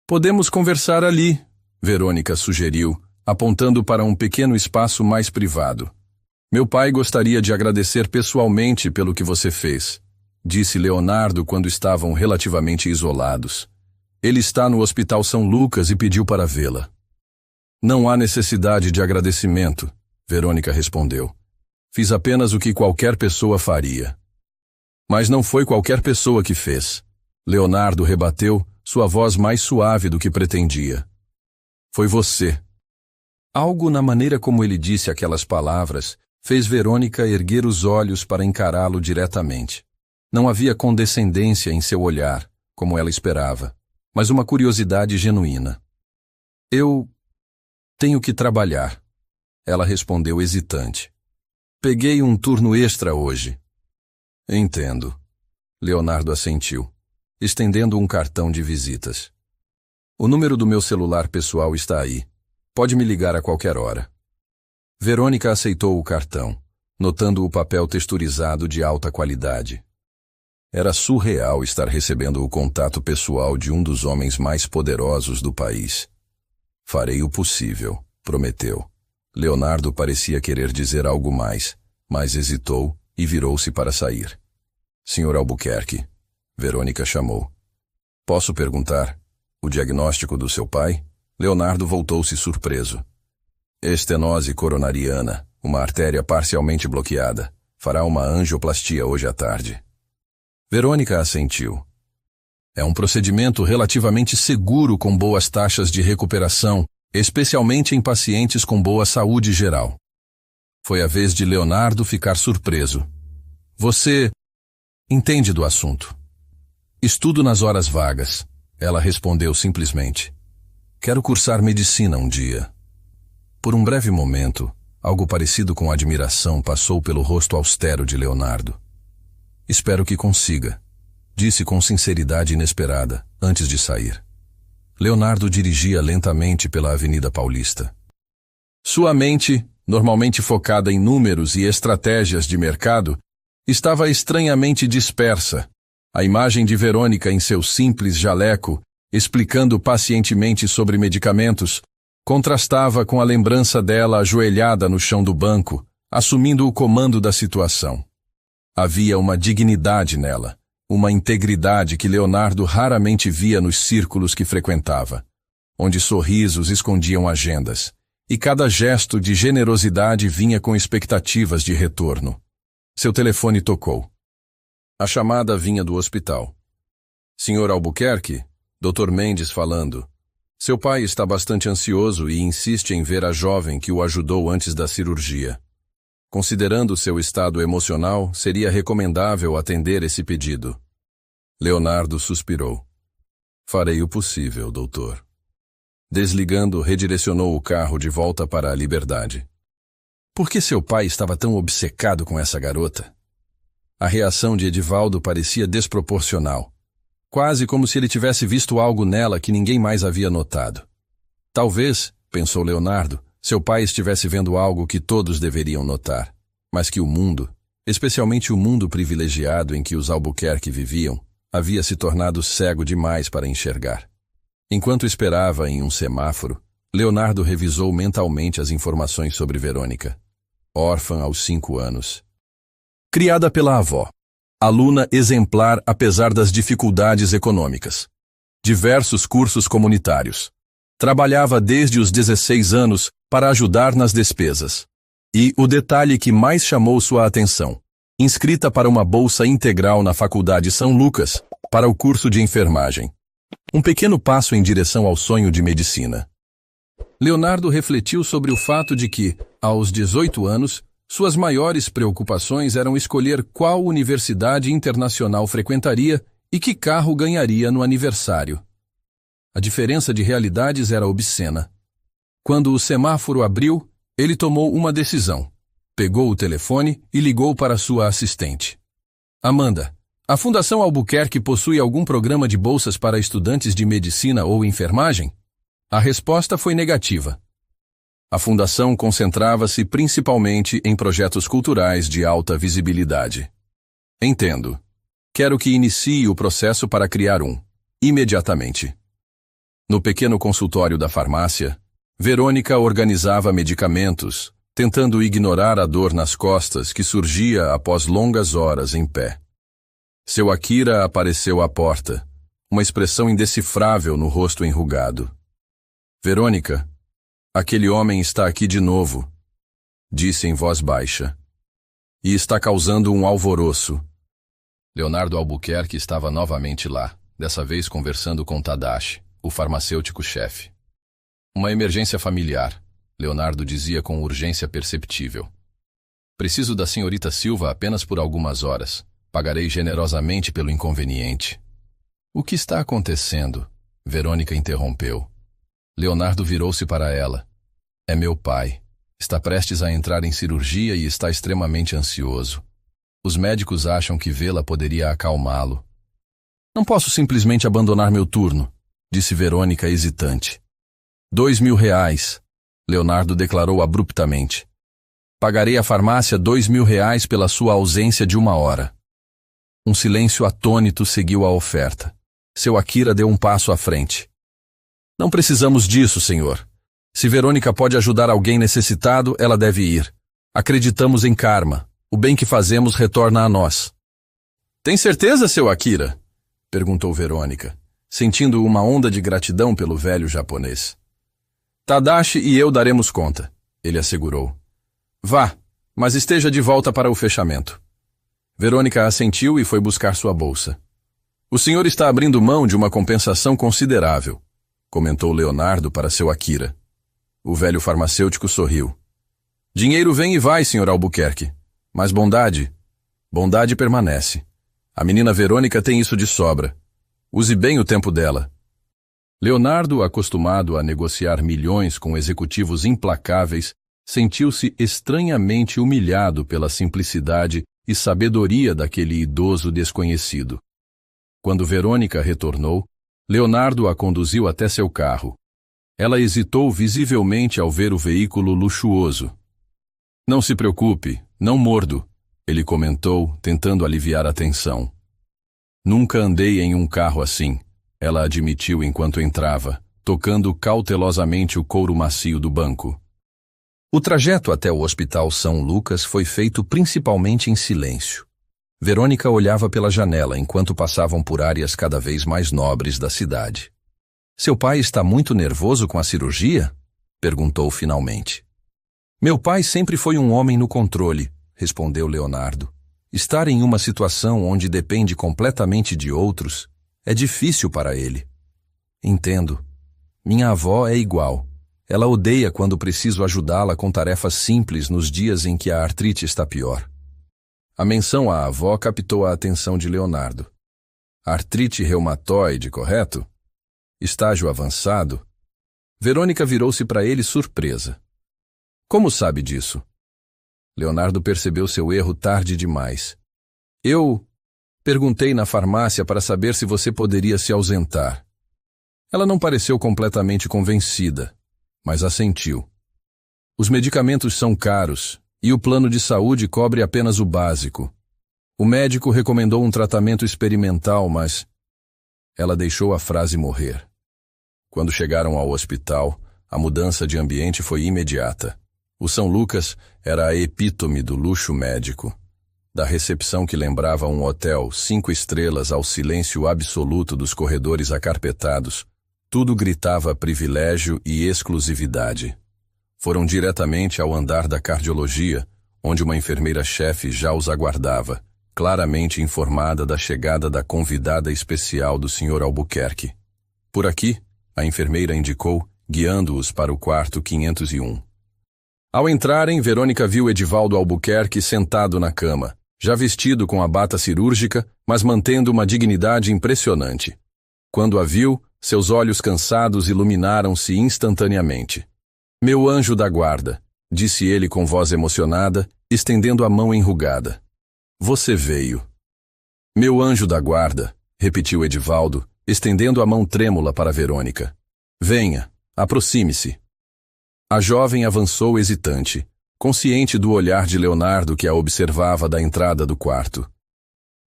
Podemos conversar ali, Verônica sugeriu, apontando para um pequeno espaço mais privado. Meu pai gostaria de agradecer pessoalmente pelo que você fez, disse Leonardo quando estavam relativamente isolados. Ele está no Hospital São Lucas e pediu para vê-la. Não há necessidade de agradecimento, Verônica respondeu. Fiz apenas o que qualquer pessoa faria. Mas não foi qualquer pessoa que fez. Leonardo rebateu, sua voz mais suave do que pretendia. Foi você. Algo na maneira como ele disse aquelas palavras fez Verônica erguer os olhos para encará-lo diretamente. Não havia condescendência em seu olhar, como ela esperava, mas uma curiosidade genuína. Eu tenho que trabalhar, ela respondeu hesitante. Peguei um turno extra hoje. Entendo. Leonardo assentiu, estendendo um cartão de visitas. O número do meu celular pessoal está aí. Pode me ligar a qualquer hora. Verônica aceitou o cartão, notando o papel texturizado de alta qualidade. Era surreal estar recebendo o contato pessoal de um dos homens mais poderosos do país. Farei o possível, prometeu. Leonardo parecia querer dizer algo mais, mas hesitou e virou-se para sair. Senhor Albuquerque, Verônica chamou. Posso perguntar, o diagnóstico do seu pai? Leonardo voltou-se surpreso. Estenose coronariana, uma artéria parcialmente bloqueada. Fará uma angioplastia hoje à tarde. Verônica assentiu. É um procedimento relativamente seguro com boas taxas de recuperação, especialmente em pacientes com boa saúde geral. Foi a vez de Leonardo ficar surpreso. Você entende do assunto? Estudo nas horas vagas. Ela respondeu simplesmente. Quero cursar medicina um dia. Por um breve momento, algo parecido com admiração passou pelo rosto austero de Leonardo. Espero que consiga, disse com sinceridade inesperada, antes de sair. Leonardo dirigia lentamente pela Avenida Paulista. Sua mente, normalmente focada em números e estratégias de mercado, estava estranhamente dispersa. A imagem de Verônica em seu simples jaleco, explicando pacientemente sobre medicamentos, contrastava com a lembrança dela ajoelhada no chão do banco, assumindo o comando da situação. Havia uma dignidade nela, uma integridade que Leonardo raramente via nos círculos que frequentava, onde sorrisos escondiam agendas, e cada gesto de generosidade vinha com expectativas de retorno. Seu telefone tocou. A chamada vinha do hospital. Senhor Albuquerque, Dr. Mendes falando. Seu pai está bastante ansioso e insiste em ver a jovem que o ajudou antes da cirurgia. Considerando seu estado emocional, seria recomendável atender esse pedido. Leonardo suspirou. Farei o possível, doutor. Desligando, redirecionou o carro de volta para a Liberdade. Por que seu pai estava tão obcecado com essa garota? A reação de Edivaldo parecia desproporcional, quase como se ele tivesse visto algo nela que ninguém mais havia notado. Talvez, pensou Leonardo, seu pai estivesse vendo algo que todos deveriam notar, mas que o mundo, especialmente o mundo privilegiado em que os Albuquerque viviam, havia se tornado cego demais para enxergar. Enquanto esperava em um semáforo, Leonardo revisou mentalmente as informações sobre Verônica. Órfã aos 5 anos. Criada pela avó. Aluna exemplar apesar das dificuldades econômicas. Diversos cursos comunitários. Trabalhava desde os 16 anos para ajudar nas despesas. E o detalhe que mais chamou sua atenção. Inscrita para uma bolsa integral na Faculdade São Lucas, para o curso de enfermagem. Um pequeno passo em direção ao sonho de medicina. Leonardo refletiu sobre o fato de que, aos 18 anos, suas maiores preocupações eram escolher qual universidade internacional frequentaria e que carro ganharia no aniversário. A diferença de realidades era obscena. Quando o semáforo abriu, ele tomou uma decisão. Pegou o telefone e ligou para sua assistente. Amanda, a Fundação Albuquerque possui algum programa de bolsas para estudantes de medicina ou enfermagem? A resposta foi negativa. A fundação concentrava-se principalmente em projetos culturais de alta visibilidade. Entendo. Quero que inicie o processo para criar um, imediatamente. No pequeno consultório da farmácia, Verônica organizava medicamentos, tentando ignorar a dor nas costas que surgia após longas horas em pé. Seu Akira apareceu à porta, uma expressão indecifrável no rosto enrugado. Verônica, aquele homem está aqui de novo, disse em voz baixa. E está causando um alvoroço. Leonardo Albuquerque estava novamente lá, dessa vez conversando com Tadashi, o farmacêutico-chefe. Uma emergência familiar, Leonardo dizia com urgência perceptível. Preciso da senhorita Silva apenas por algumas horas. Pagarei generosamente pelo inconveniente. O que está acontecendo? Verônica interrompeu. Leonardo virou-se para ela. É meu pai. Está prestes a entrar em cirurgia e está extremamente ansioso. Os médicos acham que vê-la poderia acalmá-lo. Não posso simplesmente abandonar meu turno, disse Verônica hesitante. R$ 2.000, Leonardo declarou abruptamente. Pagarei à farmácia R$ 2.000 pela sua ausência de 1 hora. Um silêncio atônito seguiu a oferta. Seu Akira deu um passo à frente. Não precisamos disso, senhor. Se Verônica pode ajudar alguém necessitado, ela deve ir. Acreditamos em karma. O bem que fazemos retorna a nós. Tem certeza, seu Akira? Perguntou Verônica, sentindo uma onda de gratidão pelo velho japonês. Tadashi e eu daremos conta, ele assegurou. Vá, mas esteja de volta para o fechamento. Verônica assentiu e foi buscar sua bolsa. O senhor está abrindo mão de uma compensação considerável, comentou Leonardo para seu Akira. O velho farmacêutico sorriu. Dinheiro vem e vai, senhor Albuquerque, mas bondade permanece. A menina Verônica tem isso de sobra. Use bem o tempo dela. Leonardo, acostumado a negociar milhões com executivos implacáveis, sentiu-se estranhamente humilhado pela simplicidade e sabedoria daquele idoso desconhecido. Quando Verônica retornou, Leonardo a conduziu até seu carro. Ela hesitou visivelmente ao ver o veículo luxuoso. Não se preocupe, não mordo, ele comentou, tentando aliviar a tensão. Nunca andei em um carro assim, ela admitiu enquanto entrava, tocando cautelosamente o couro macio do banco. O trajeto até o Hospital São Lucas foi feito principalmente em silêncio. Verônica olhava pela janela enquanto passavam por áreas cada vez mais nobres da cidade. Seu pai está muito nervoso com a cirurgia? Perguntou finalmente. Meu pai sempre foi um homem no controle, respondeu Leonardo. Estar em uma situação onde depende completamente de outros é difícil para ele. Entendo. Minha avó é igual. Ela odeia quando preciso ajudá-la com tarefas simples nos dias em que a artrite está pior. A menção à avó captou a atenção de Leonardo. Artrite reumatoide, correto? Estágio avançado? Verônica virou-se para ele surpresa. Como sabe disso? Leonardo percebeu seu erro tarde demais. Eu perguntei na farmácia para saber se você poderia se ausentar. Ela não pareceu completamente convencida, mas assentiu. Os medicamentos são caros e o plano de saúde cobre apenas o básico. O médico recomendou um tratamento experimental, mas... Ela deixou a frase morrer. Quando chegaram ao hospital, a mudança de ambiente foi imediata. O São Lucas era a epítome do luxo médico. Da recepção que lembrava um hotel 5 estrelas ao silêncio absoluto dos corredores acarpetados, tudo gritava privilégio e exclusividade. Foram diretamente ao andar da cardiologia, onde uma enfermeira-chefe já os aguardava, claramente informada da chegada da convidada especial do Sr. Albuquerque. Por aqui, a enfermeira indicou, guiando-os para o quarto 501. Ao entrarem, Verônica viu Edivaldo Albuquerque sentado na cama, já vestido com a bata cirúrgica, mas mantendo uma dignidade impressionante. Quando a viu, seus olhos cansados iluminaram-se instantaneamente. Meu anjo da guarda, disse ele com voz emocionada, estendendo a mão enrugada. Você veio. Meu anjo da guarda, repetiu Edivaldo, estendendo a mão trêmula para Verônica. Venha, aproxime-se. A jovem avançou hesitante, consciente do olhar de Leonardo que a observava da entrada do quarto.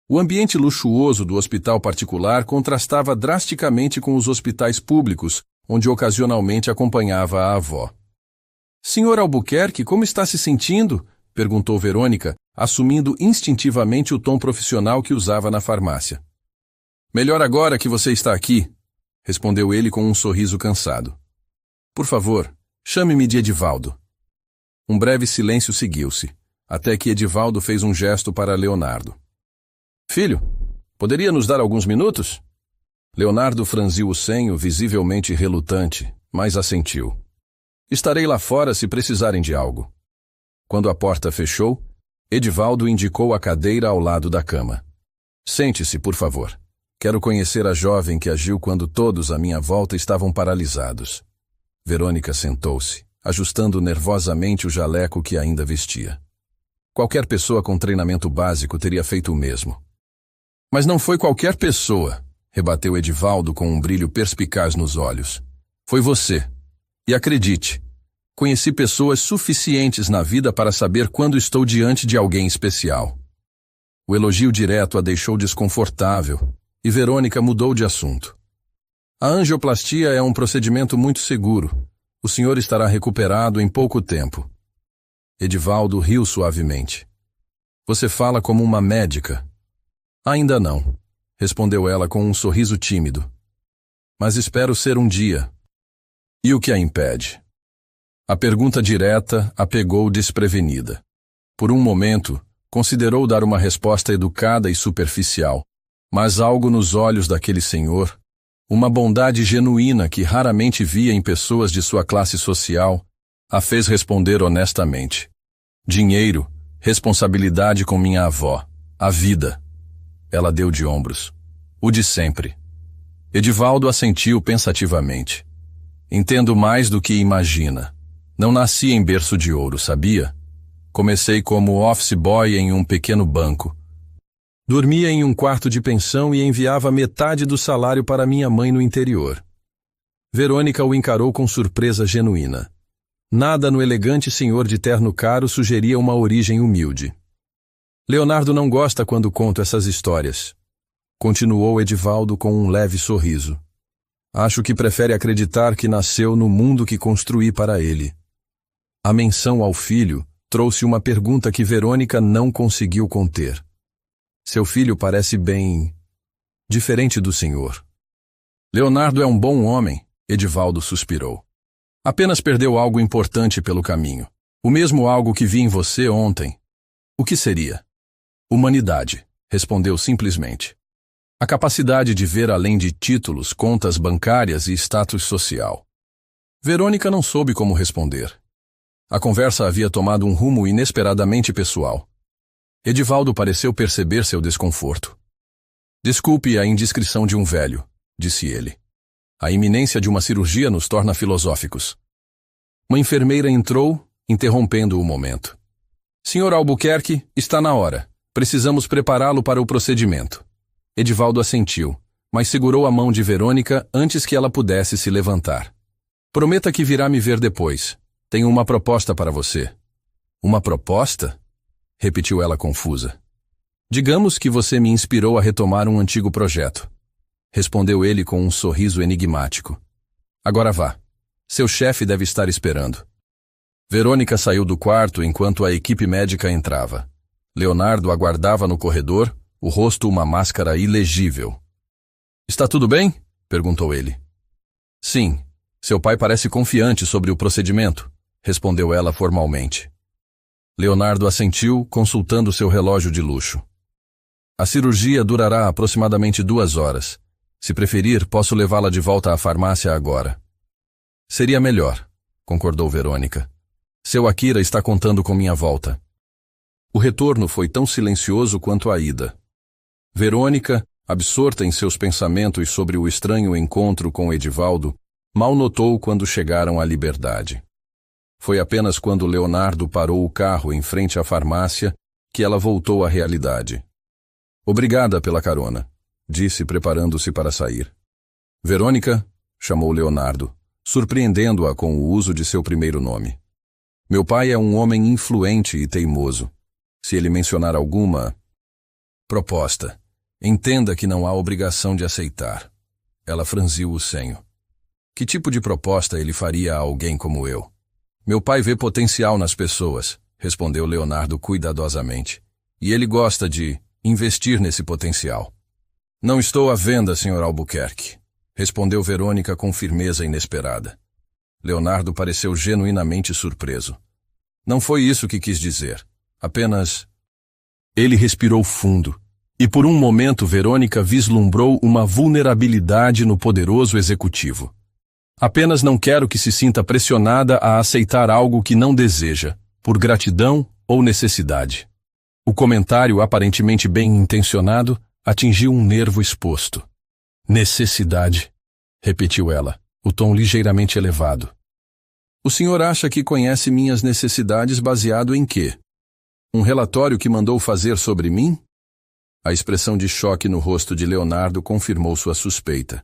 O ambiente luxuoso do hospital particular contrastava drasticamente com os hospitais públicos, onde ocasionalmente acompanhava a avó. Senhor Albuquerque, como está se sentindo? Perguntou Verônica, assumindo instintivamente o tom profissional que usava na farmácia. Melhor agora que você está aqui, respondeu ele com um sorriso cansado. Por favor, chame-me de Edivaldo. Um breve silêncio seguiu-se, até que Edivaldo fez um gesto para Leonardo. Filho, poderia nos dar alguns minutos? Leonardo franziu o senho, visivelmente relutante, mas assentiu. Estarei lá fora se precisarem de algo. Quando a porta fechou, Edivaldo indicou a cadeira ao lado da cama. Sente-se, por favor. Quero conhecer a jovem que agiu quando todos à minha volta estavam paralisados. Verônica sentou-se, ajustando nervosamente o jaleco que ainda vestia. Qualquer pessoa com treinamento básico teria feito o mesmo. Mas não foi qualquer pessoa, rebateu Edivaldo com um brilho perspicaz nos olhos. Foi você. E acredite, conheci pessoas suficientes na vida para saber quando estou diante de alguém especial. O elogio direto a deixou desconfortável, e Verônica mudou de assunto. A angioplastia é um procedimento muito seguro. O senhor estará recuperado em pouco tempo. Edivaldo riu suavemente. Você fala como uma médica. Ainda não, respondeu ela com um sorriso tímido. Mas espero ser um dia. E o que a impede? A pergunta direta a pegou desprevenida. Por um momento, considerou dar uma resposta educada e superficial, mas algo nos olhos daquele senhor, uma bondade genuína que raramente via em pessoas de sua classe social, a fez responder honestamente. Dinheiro, responsabilidade com minha avó, a vida. Ela deu de ombros. O de sempre. Edivaldo assentiu pensativamente. Entendo mais do que imagina. Não nasci em berço de ouro, sabia? Comecei como office boy em um pequeno banco. Dormia em um quarto de pensão e enviava metade do salário para minha mãe no interior. Verônica o encarou com surpresa genuína. Nada no elegante senhor de terno caro sugeria uma origem humilde. Leonardo não gosta quando conto essas histórias. Continuou Edivaldo com um leve sorriso. Acho que prefere acreditar que nasceu no mundo que construí para ele. A menção ao filho trouxe uma pergunta que Verônica não conseguiu conter. Seu filho parece bem diferente do senhor. Leonardo é um bom homem, Edivaldo suspirou. Apenas perdeu algo importante pelo caminho. O mesmo algo que vi em você ontem. O que seria? Humanidade, respondeu simplesmente. A capacidade de ver além de títulos, contas bancárias e status social. Verônica não soube como responder. A conversa havia tomado um rumo inesperadamente pessoal. Edivaldo pareceu perceber seu desconforto. Desculpe a indiscrição de um velho, disse ele. A iminência de uma cirurgia nos torna filosóficos. Uma enfermeira entrou, interrompendo o momento. Senhor Albuquerque, está na hora. Precisamos prepará-lo para o procedimento. Edivaldo assentiu, mas segurou a mão de Verônica antes que ela pudesse se levantar. Prometa que virá me ver depois. Tenho uma proposta para você. Uma proposta? Repetiu ela confusa. Digamos que você me inspirou a retomar um antigo projeto. Respondeu ele com um sorriso enigmático. Agora vá. Seu chefe deve estar esperando. Verônica saiu do quarto enquanto a equipe médica entrava. Leonardo aguardava no corredor, o rosto uma máscara ilegível. Está tudo bem? Perguntou ele. Sim. Seu pai parece confiante sobre o procedimento, respondeu ela formalmente. Leonardo assentiu, consultando seu relógio de luxo. A cirurgia durará aproximadamente 2 horas. Se preferir, posso levá-la de volta à farmácia agora. Seria melhor, concordou Verônica. Seu Akira está contando com minha volta. O retorno foi tão silencioso quanto a ida. Verônica, absorta em seus pensamentos sobre o estranho encontro com Edivaldo, mal notou quando chegaram à liberdade. Foi apenas quando Leonardo parou o carro em frente à farmácia que ela voltou à realidade. Obrigada pela carona, disse preparando-se para sair. Verônica, chamou Leonardo, surpreendendo-a com o uso de seu primeiro nome. Meu pai é um homem influente e teimoso. Se ele mencionar alguma proposta, entenda que não há obrigação de aceitar. Ela franziu o senho. Que tipo de proposta ele faria a alguém como eu? Meu pai vê potencial nas pessoas, respondeu Leonardo cuidadosamente. E ele gosta de investir nesse potencial. Não estou à venda, Sr. Albuquerque, respondeu Verônica com firmeza inesperada. Leonardo pareceu genuinamente surpreso. Não foi isso que quis dizer. Apenas... Ele respirou fundo, e por um momento Verônica vislumbrou uma vulnerabilidade no poderoso executivo. Apenas não quero que se sinta pressionada a aceitar algo que não deseja, por gratidão ou necessidade. O comentário, aparentemente bem intencionado, atingiu um nervo exposto. Necessidade, repetiu ela, o tom ligeiramente elevado. O senhor acha que conhece minhas necessidades baseado em quê? Um relatório que mandou fazer sobre mim? A expressão de choque no rosto de Leonardo confirmou sua suspeita.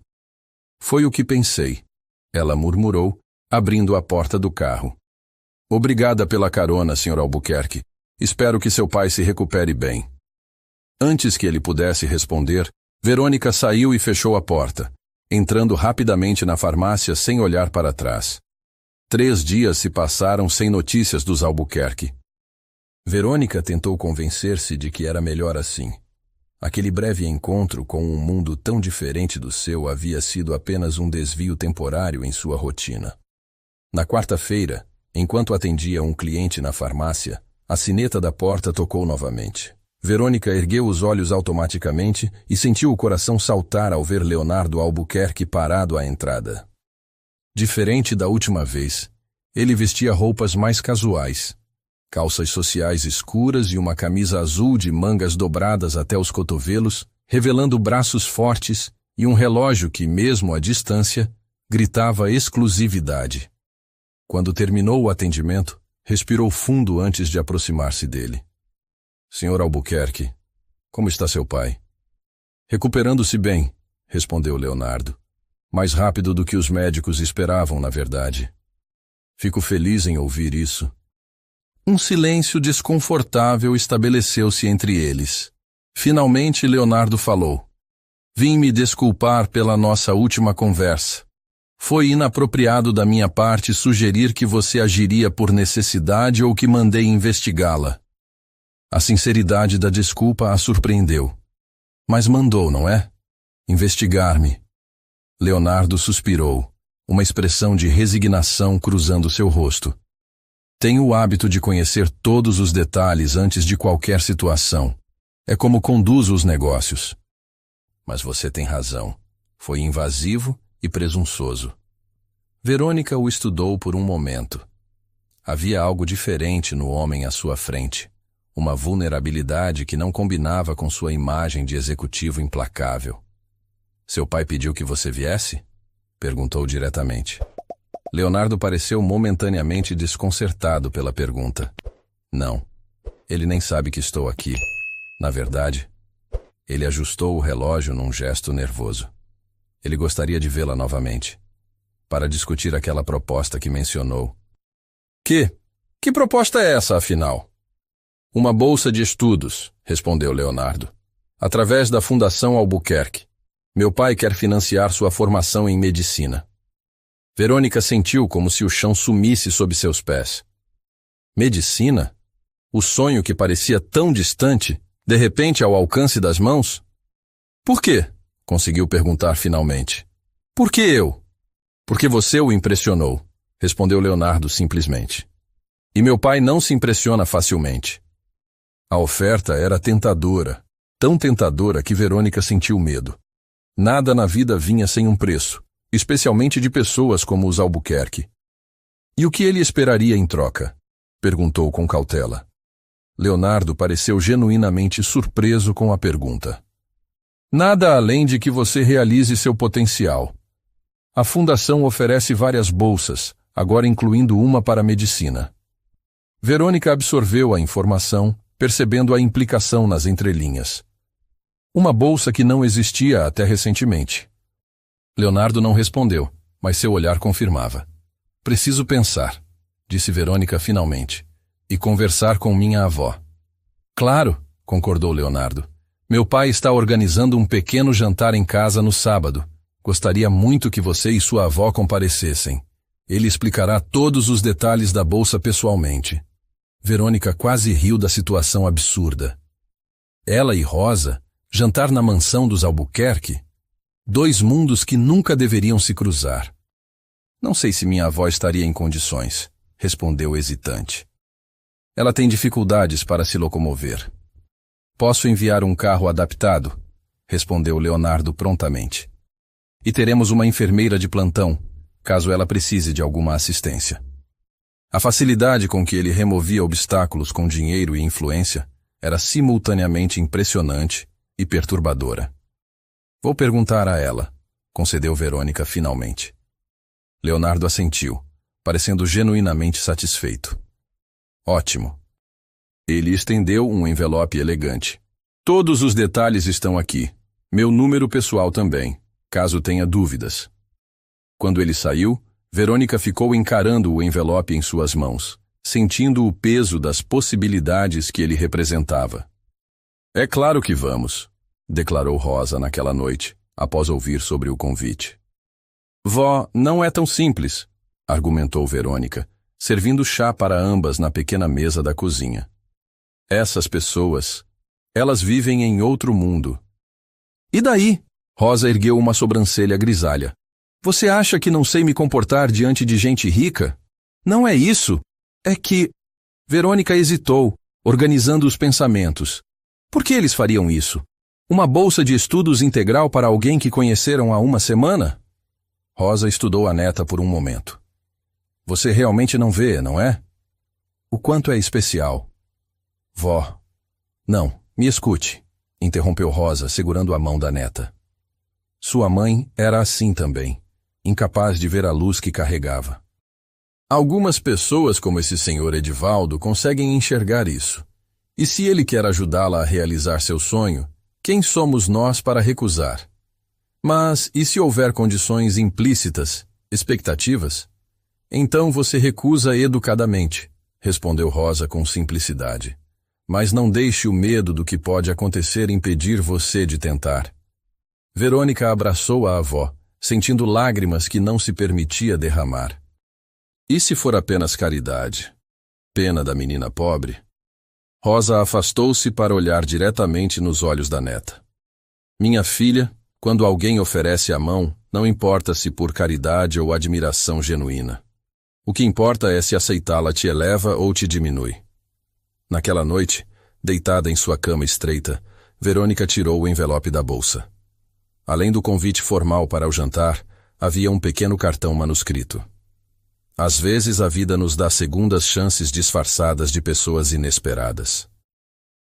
Foi o que pensei, ela murmurou, abrindo a porta do carro. Obrigada pela carona, Sr. Albuquerque. Espero que seu pai se recupere bem. Antes que ele pudesse responder, Verônica saiu e fechou a porta, entrando rapidamente na farmácia sem olhar para trás. 3 dias se passaram sem notícias dos Albuquerque. Verônica tentou convencer-se de que era melhor assim. Aquele breve encontro com um mundo tão diferente do seu havia sido apenas um desvio temporário em sua rotina. Na quarta-feira, enquanto atendia um cliente na farmácia, a sineta da porta tocou novamente. Verônica ergueu os olhos automaticamente e sentiu o coração saltar ao ver Leonardo Albuquerque parado à entrada. Diferente da última vez, ele vestia roupas mais casuais. Calças sociais escuras e uma camisa azul de mangas dobradas até os cotovelos, revelando braços fortes e um relógio que, mesmo à distância, gritava exclusividade. Quando terminou o atendimento, respirou fundo antes de aproximar-se dele. Sr. Albuquerque, como está seu pai? Recuperando-se bem, respondeu Leonardo. Mais rápido do que os médicos esperavam, na verdade. Fico feliz em ouvir isso. Um silêncio desconfortável estabeleceu-se entre eles. Finalmente, Leonardo falou. Vim me desculpar pela nossa última conversa. Foi inapropriado da minha parte sugerir que você agiria por necessidade ou que mandei investigá-la. A sinceridade da desculpa a surpreendeu. Mas mandou, não é? Investigar-me. Leonardo suspirou, uma expressão de resignação cruzando seu rosto. Tenho o hábito de conhecer todos os detalhes antes de qualquer situação. É como conduzo os negócios. Mas você tem razão. Foi invasivo e presunçoso. Verônica o estudou por um momento. Havia algo diferente no homem à sua frente. Uma vulnerabilidade que não combinava com sua imagem de executivo implacável. Seu pai pediu que você viesse? Perguntou diretamente. Leonardo pareceu momentaneamente desconcertado pela pergunta. Não, ele nem sabe que estou aqui. Na verdade, ele ajustou o relógio num gesto nervoso. Ele gostaria de vê-la novamente, para discutir aquela proposta que mencionou. Que proposta é essa, afinal? Uma bolsa de estudos, respondeu Leonardo, através da Fundação Albuquerque. Meu pai quer financiar sua formação em medicina. Verônica sentiu como se o chão sumisse sob seus pés. Medicina? O sonho que parecia tão distante, de repente ao alcance das mãos? Por quê? Conseguiu perguntar finalmente. Por que eu? Porque você o impressionou, respondeu Leonardo simplesmente. E meu pai não se impressiona facilmente. A oferta era tentadora, tão tentadora que Verônica sentiu medo. Nada na vida vinha sem um preço, especialmente de pessoas como os Albuquerque. E o que ele esperaria em troca? Perguntou com cautela. Leonardo pareceu genuinamente surpreso com a pergunta. Nada além de que você realize seu potencial. A fundação oferece várias bolsas, agora incluindo uma para a medicina. Verônica absorveu a informação, percebendo a implicação nas entrelinhas. Uma bolsa que não existia até recentemente. Leonardo não respondeu, mas seu olhar confirmava. Preciso pensar, disse Verônica finalmente, e conversar com minha avó. Claro, concordou Leonardo. Meu pai está organizando um pequeno jantar em casa no sábado. Gostaria muito que você e sua avó comparecessem. Ele explicará todos os detalhes da bolsa pessoalmente. Verônica quase riu da situação absurda. Ela e Rosa, jantar na mansão dos Albuquerque? 2 mundos que nunca deveriam se cruzar. Não sei se minha avó estaria em condições, respondeu hesitante. Ela tem dificuldades para se locomover. Posso enviar um carro adaptado? Respondeu Leonardo prontamente. E teremos uma enfermeira de plantão, caso ela precise de alguma assistência. A facilidade com que ele removia obstáculos com dinheiro e influência era simultaneamente impressionante e perturbadora. Vou perguntar a ela, concedeu Verônica finalmente. Leonardo assentiu, parecendo genuinamente satisfeito. Ótimo. Ele estendeu um envelope elegante. Todos os detalhes estão aqui. Meu número pessoal também, caso tenha dúvidas. Quando ele saiu, Verônica ficou encarando o envelope em suas mãos, sentindo o peso das possibilidades que ele representava. É claro que vamos, declarou Rosa naquela noite, após ouvir sobre o convite. Vó, não é tão simples, argumentou Verônica, servindo chá para ambas na pequena mesa da cozinha. Essas pessoas, elas vivem em outro mundo. E daí? Rosa ergueu uma sobrancelha grisalha. Você acha que não sei me comportar diante de gente rica? Não é isso. É que... Verônica hesitou, organizando os pensamentos. Por que eles fariam isso? Uma bolsa de estudos integral para alguém que conheceram há uma semana? Rosa estudou a neta por um momento. Você realmente não vê, não é? O quanto é especial. Vó. Não, me escute, interrompeu Rosa, segurando a mão da neta. Sua mãe era assim também, incapaz de ver a luz que carregava. Algumas pessoas como esse senhor Edivaldo conseguem enxergar isso. E se ele quer ajudá-la a realizar seu sonho, quem somos nós para recusar? Mas e se houver condições implícitas, expectativas? Então você recusa educadamente, respondeu Rosa com simplicidade. Mas não deixe o medo do que pode acontecer impedir você de tentar. Verônica abraçou a avó, sentindo lágrimas que não se permitia derramar. E se for apenas caridade? Pena da menina pobre? Rosa afastou-se para olhar diretamente nos olhos da neta. Minha filha, quando alguém oferece a mão, não importa se por caridade ou admiração genuína. O que importa é se aceitá-la te eleva ou te diminui. Naquela noite, deitada em sua cama estreita, Verônica tirou o envelope da bolsa. Além do convite formal para o jantar, havia um pequeno cartão manuscrito. Às vezes a vida nos dá segundas chances disfarçadas de pessoas inesperadas.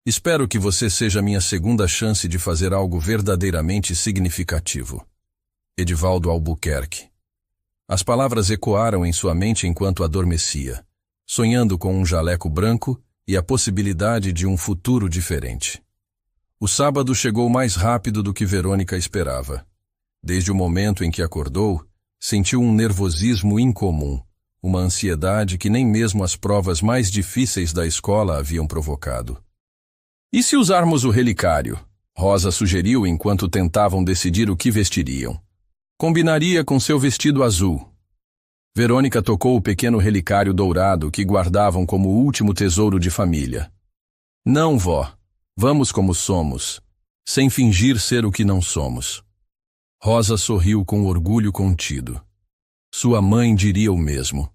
Espero que você seja minha segunda chance de fazer algo verdadeiramente significativo. Edivaldo Albuquerque. As palavras ecoaram em sua mente enquanto adormecia, sonhando com um jaleco branco e a possibilidade de um futuro diferente. O sábado chegou mais rápido do que Verônica esperava. Desde o momento em que acordou, sentiu um nervosismo incomum, uma ansiedade que nem mesmo as provas mais difíceis da escola haviam provocado. E se usarmos o relicário? Rosa sugeriu enquanto tentavam decidir o que vestiriam. Combinaria com seu vestido azul. Verônica tocou o pequeno relicário dourado que guardavam como o último tesouro de família. Não, vó. Vamos como somos, sem fingir ser o que não somos. Rosa sorriu com orgulho contido. Sua mãe diria o mesmo.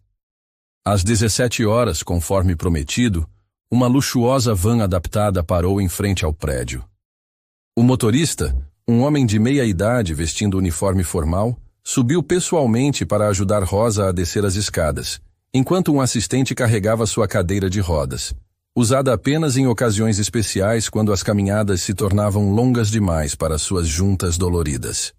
Às 17 horas, conforme prometido, uma luxuosa van adaptada parou em frente ao prédio. O motorista, um homem de meia idade vestindo uniforme formal, subiu pessoalmente para ajudar Rosa a descer as escadas, enquanto um assistente carregava sua cadeira de rodas, usada apenas em ocasiões especiais quando as caminhadas se tornavam longas demais para suas juntas doloridas.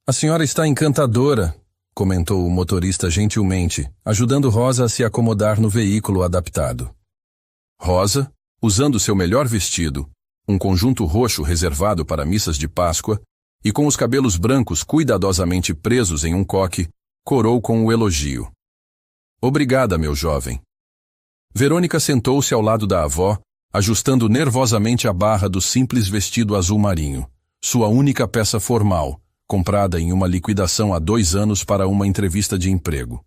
A senhora está encantadora, comentou o motorista gentilmente, ajudando Rosa a se acomodar no veículo adaptado. Rosa, usando seu melhor vestido, um conjunto roxo reservado para missas de Páscoa, e com os cabelos brancos cuidadosamente presos em um coque, corou com o elogio. Obrigada, meu jovem. Verônica sentou-se ao lado da avó, ajustando nervosamente a barra do simples vestido azul marinho, sua única peça formal, comprada em uma liquidação há 2 anos para uma entrevista de emprego.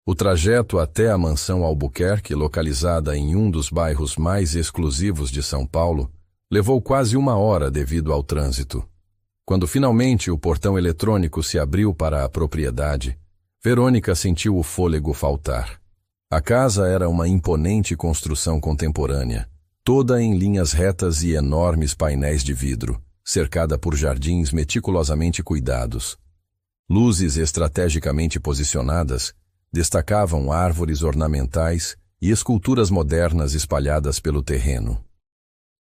O trajeto até a mansão Albuquerque, localizada em um dos bairros mais exclusivos de São Paulo, levou quase 1 hora devido ao trânsito. Quando finalmente o portão eletrônico se abriu para a propriedade, Verônica sentiu o fôlego faltar. A casa era uma imponente construção contemporânea, toda em linhas retas e enormes painéis de vidro, cercada por jardins meticulosamente cuidados. Luzes estrategicamente posicionadas destacavam árvores ornamentais e esculturas modernas espalhadas pelo terreno.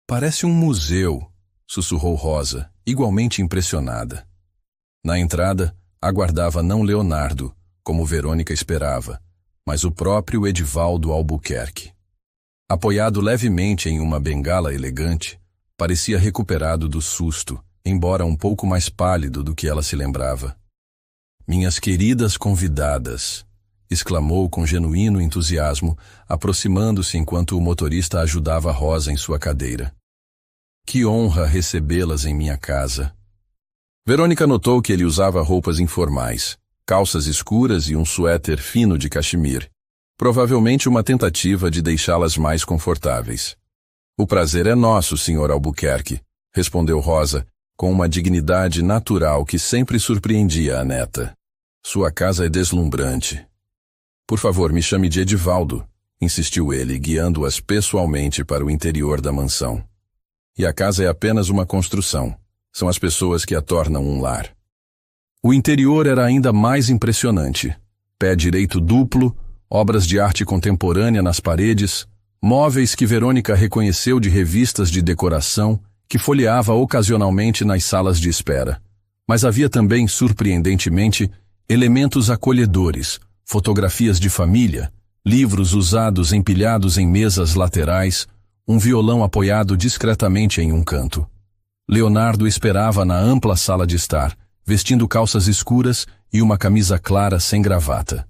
Parece um museu, sussurrou Rosa, igualmente impressionada. Na entrada, aguardava não Leonardo, como Verônica esperava, mas o próprio Edivaldo Albuquerque. Apoiado levemente em uma bengala elegante, parecia recuperado do susto, embora um pouco mais pálido do que ela se lembrava. "Minhas queridas convidadas", exclamou com genuíno entusiasmo, aproximando-se enquanto o motorista ajudava Rosa em sua cadeira. "Que honra recebê-las em minha casa." Verônica notou que ele usava roupas informais, calças escuras e um suéter fino de cachemir, provavelmente uma tentativa de deixá-las mais confortáveis. "O prazer é nosso, Sr. Albuquerque", respondeu Rosa, com uma dignidade natural que sempre surpreendia a neta. "Sua casa é deslumbrante." "Por favor, me chame de Edivaldo", insistiu ele, guiando-as pessoalmente para o interior da mansão. "E a casa é apenas uma construção. São as pessoas que a tornam um lar." O interior era ainda mais impressionante. Pé direito duplo, obras de arte contemporânea nas paredes, móveis que Verônica reconheceu de revistas de decoração que folheava ocasionalmente nas salas de espera. Mas havia também, surpreendentemente, elementos acolhedores, fotografias de família, livros usados empilhados em mesas laterais, um violão apoiado discretamente em um canto. Leonardo esperava na ampla sala de estar, vestindo calças escuras e uma camisa clara sem gravata.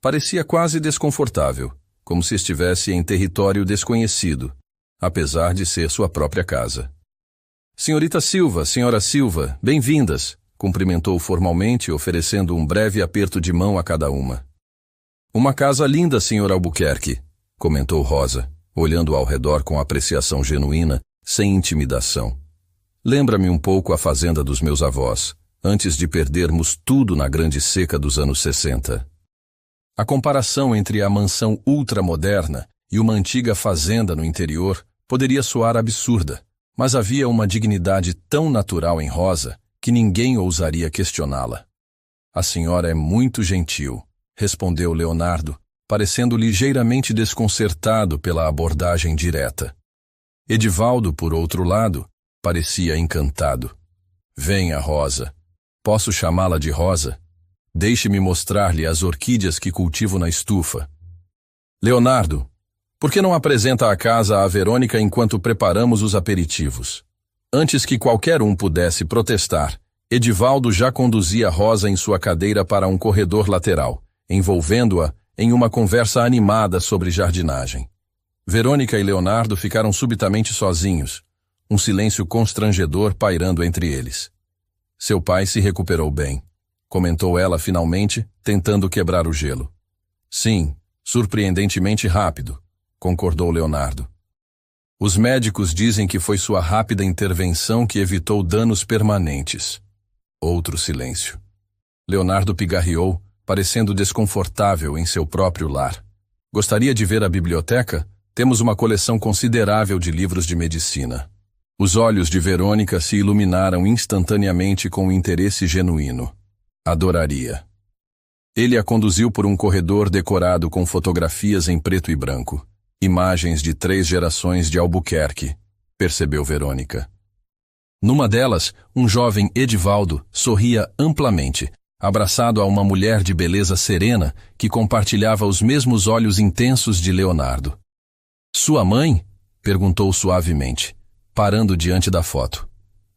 Parecia quase desconfortável, como se estivesse em território desconhecido, apesar de ser sua própria casa. "Senhorita Silva, Senhora Silva, bem-vindas", cumprimentou formalmente, oferecendo um breve aperto de mão a cada uma. "Uma casa linda, Sr. Albuquerque", comentou Rosa, olhando ao redor com apreciação genuína, sem intimidação. "Lembra-me um pouco a fazenda dos meus avós, antes de perdermos tudo na grande seca dos anos 60. A comparação entre a mansão ultramoderna e uma antiga fazenda no interior poderia soar absurda, mas havia uma dignidade tão natural em Rosa que ninguém ousaria questioná-la. "A senhora é muito gentil", respondeu Leonardo, parecendo ligeiramente desconcertado pela abordagem direta. Edivaldo, por outro lado, parecia encantado. "Venha, Rosa. Posso chamá-la de Rosa? Deixe-me mostrar-lhe as orquídeas que cultivo na estufa." "Leonardo, por que não apresenta a casa à Verônica enquanto preparamos os aperitivos?" Antes que qualquer um pudesse protestar, Edivaldo já conduzia Rosa em sua cadeira para um corredor lateral, envolvendo-a em uma conversa animada sobre jardinagem. Verônica e Leonardo ficaram subitamente sozinhos, um silêncio constrangedor pairando entre eles. "Seu pai se recuperou bem", comentou ela finalmente, tentando quebrar o gelo. "Sim, surpreendentemente rápido", concordou Leonardo. "Os médicos dizem que foi sua rápida intervenção que evitou danos permanentes." Outro silêncio. Leonardo pigarreou, parecendo desconfortável em seu próprio lar. "Gostaria de ver a biblioteca? Temos uma coleção considerável de livros de medicina." Os olhos de Verônica se iluminaram instantaneamente com um interesse genuíno. Adoraria. Ele a conduziu por um corredor decorado com fotografias em preto e branco. Imagens de 3 gerações de Albuquerque, percebeu Verônica. Numa delas, um jovem Edivaldo sorria amplamente, abraçado a uma mulher de beleza serena que compartilhava os mesmos olhos intensos de Leonardo. "Sua mãe?" perguntou suavemente, parando diante da foto.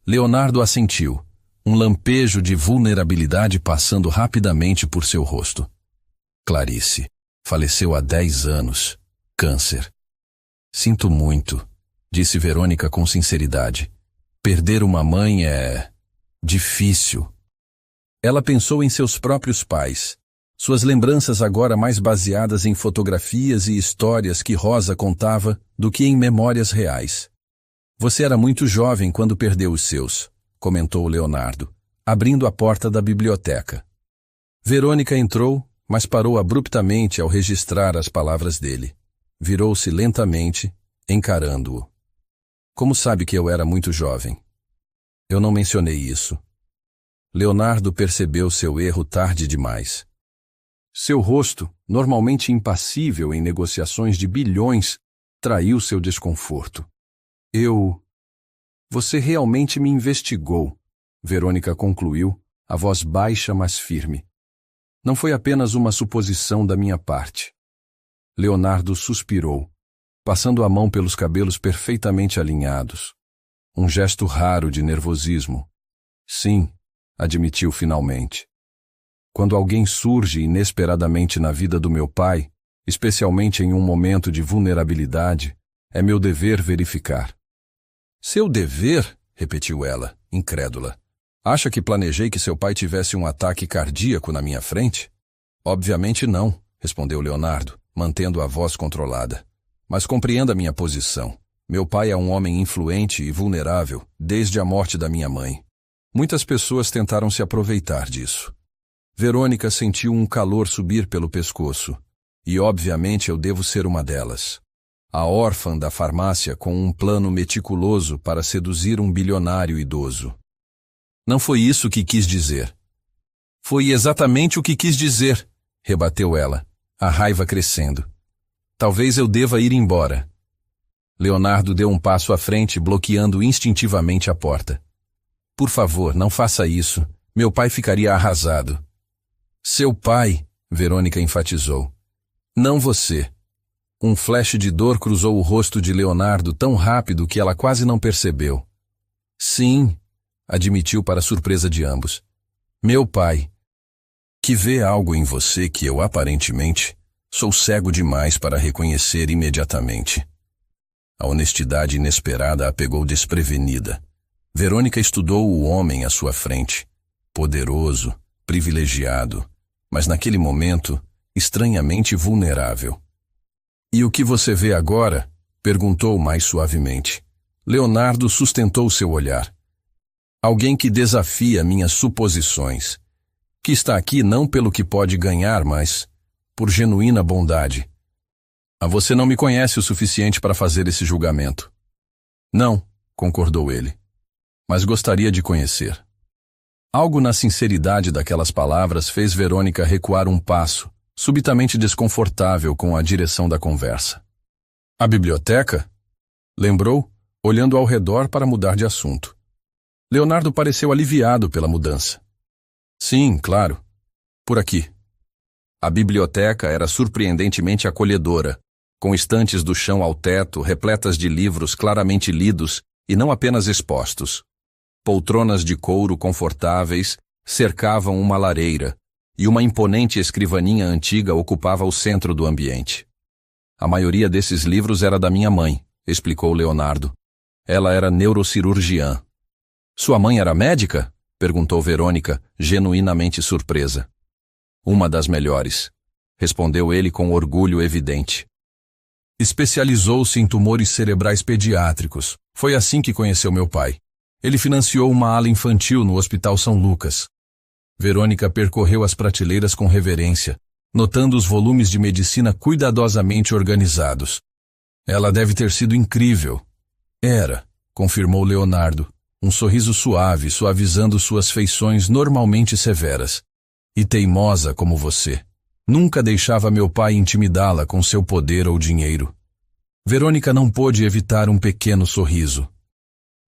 Leonardo assentiu, um lampejo de vulnerabilidade passando rapidamente por seu rosto. "Clarice, faleceu há 10 anos. Câncer." "Sinto muito", disse Verônica com sinceridade. "Perder uma mãe é difícil." Ela pensou em seus próprios pais, suas lembranças agora mais baseadas em fotografias e histórias que Rosa contava do que em memórias reais. "Você era muito jovem quando perdeu os seus", comentou Leonardo, abrindo a porta da biblioteca. Verônica entrou, mas parou abruptamente ao registrar as palavras dele. Virou-se lentamente, encarando-o. "Como sabe que eu era muito jovem?" "Eu não mencionei isso." Leonardo percebeu seu erro tarde demais. Seu rosto, normalmente impassível em negociações de bilhões, traiu seu desconforto. Você realmente me investigou", Verônica concluiu, a voz baixa mas firme. "Não foi apenas uma suposição da minha parte." Leonardo suspirou. passando a mão pelos cabelos perfeitamente alinhados. Um gesto raro de nervosismo. Sim, admitiu finalmente. Quando alguém surge inesperadamente na vida do meu pai, especialmente em um momento de vulnerabilidade, é meu dever verificar. Seu dever? Repetiu ela, incrédula. Acha que planejei que seu pai tivesse um ataque cardíaco na minha frente? Obviamente não, respondeu Leonardo, mantendo a voz controlada. Mas compreenda minha posição. Meu pai é um homem influente e vulnerável desde a morte da minha mãe. Muitas pessoas tentaram se aproveitar disso. Verônica sentiu um calor subir pelo pescoço, e obviamente eu devo ser uma delas. A órfã da farmácia com um plano meticuloso para seduzir um bilionário idoso. Não foi isso que quis dizer. Foi exatamente o que quis dizer, rebateu ela, a raiva crescendo. Talvez eu deva ir embora. Leonardo deu um passo à frente, bloqueando instintivamente a porta. Por favor, não faça isso. Meu pai ficaria arrasado. Seu pai, Verônica enfatizou. Não você. Um flash de dor cruzou o rosto de Leonardo tão rápido que ela quase não percebeu. Sim, admitiu para surpresa de ambos. Meu pai, que vê algo em você que eu aparentemente sou cego demais para reconhecer imediatamente. A honestidade inesperada a pegou desprevenida. Verônica estudou o homem à sua frente, poderoso, privilegiado, mas naquele momento, estranhamente vulnerável. E o que você vê agora? Perguntou mais suavemente. Leonardo sustentou seu olhar. Alguém que desafia minhas suposições, que está aqui não pelo que pode ganhar, mas por genuína bondade. Você não me conhece o suficiente para fazer esse julgamento. Não, concordou ele, mas gostaria de conhecer. Algo na sinceridade daquelas palavras fez Verônica recuar um passo, subitamente desconfortável com a direção da conversa. A biblioteca? Lembrou, olhando ao redor para mudar de assunto. Leonardo pareceu aliviado pela mudança. Sim, claro. Por aqui. A biblioteca era surpreendentemente acolhedora, com estantes do chão ao teto repletas de livros claramente lidos e não apenas expostos. Poltronas de couro confortáveis cercavam uma lareira, e uma imponente escrivaninha antiga ocupava o centro do ambiente. A maioria desses livros era da minha mãe, explicou Leonardo. Ela era neurocirurgiã. Sua mãe era médica? Perguntou Verônica, genuinamente surpresa. Uma das melhores, respondeu ele com orgulho evidente. Especializou-se em tumores cerebrais pediátricos. Foi assim que conheceu meu pai. Ele financiou uma ala infantil no Hospital São Lucas. Verônica percorreu as prateleiras com reverência, notando os volumes de medicina cuidadosamente organizados. Ela deve ter sido incrível. Era, confirmou Leonardo, um sorriso suave suavizando suas feições normalmente severas. E teimosa como você. Nunca deixava meu pai intimidá-la com seu poder ou dinheiro. Verônica não pôde evitar um pequeno sorriso.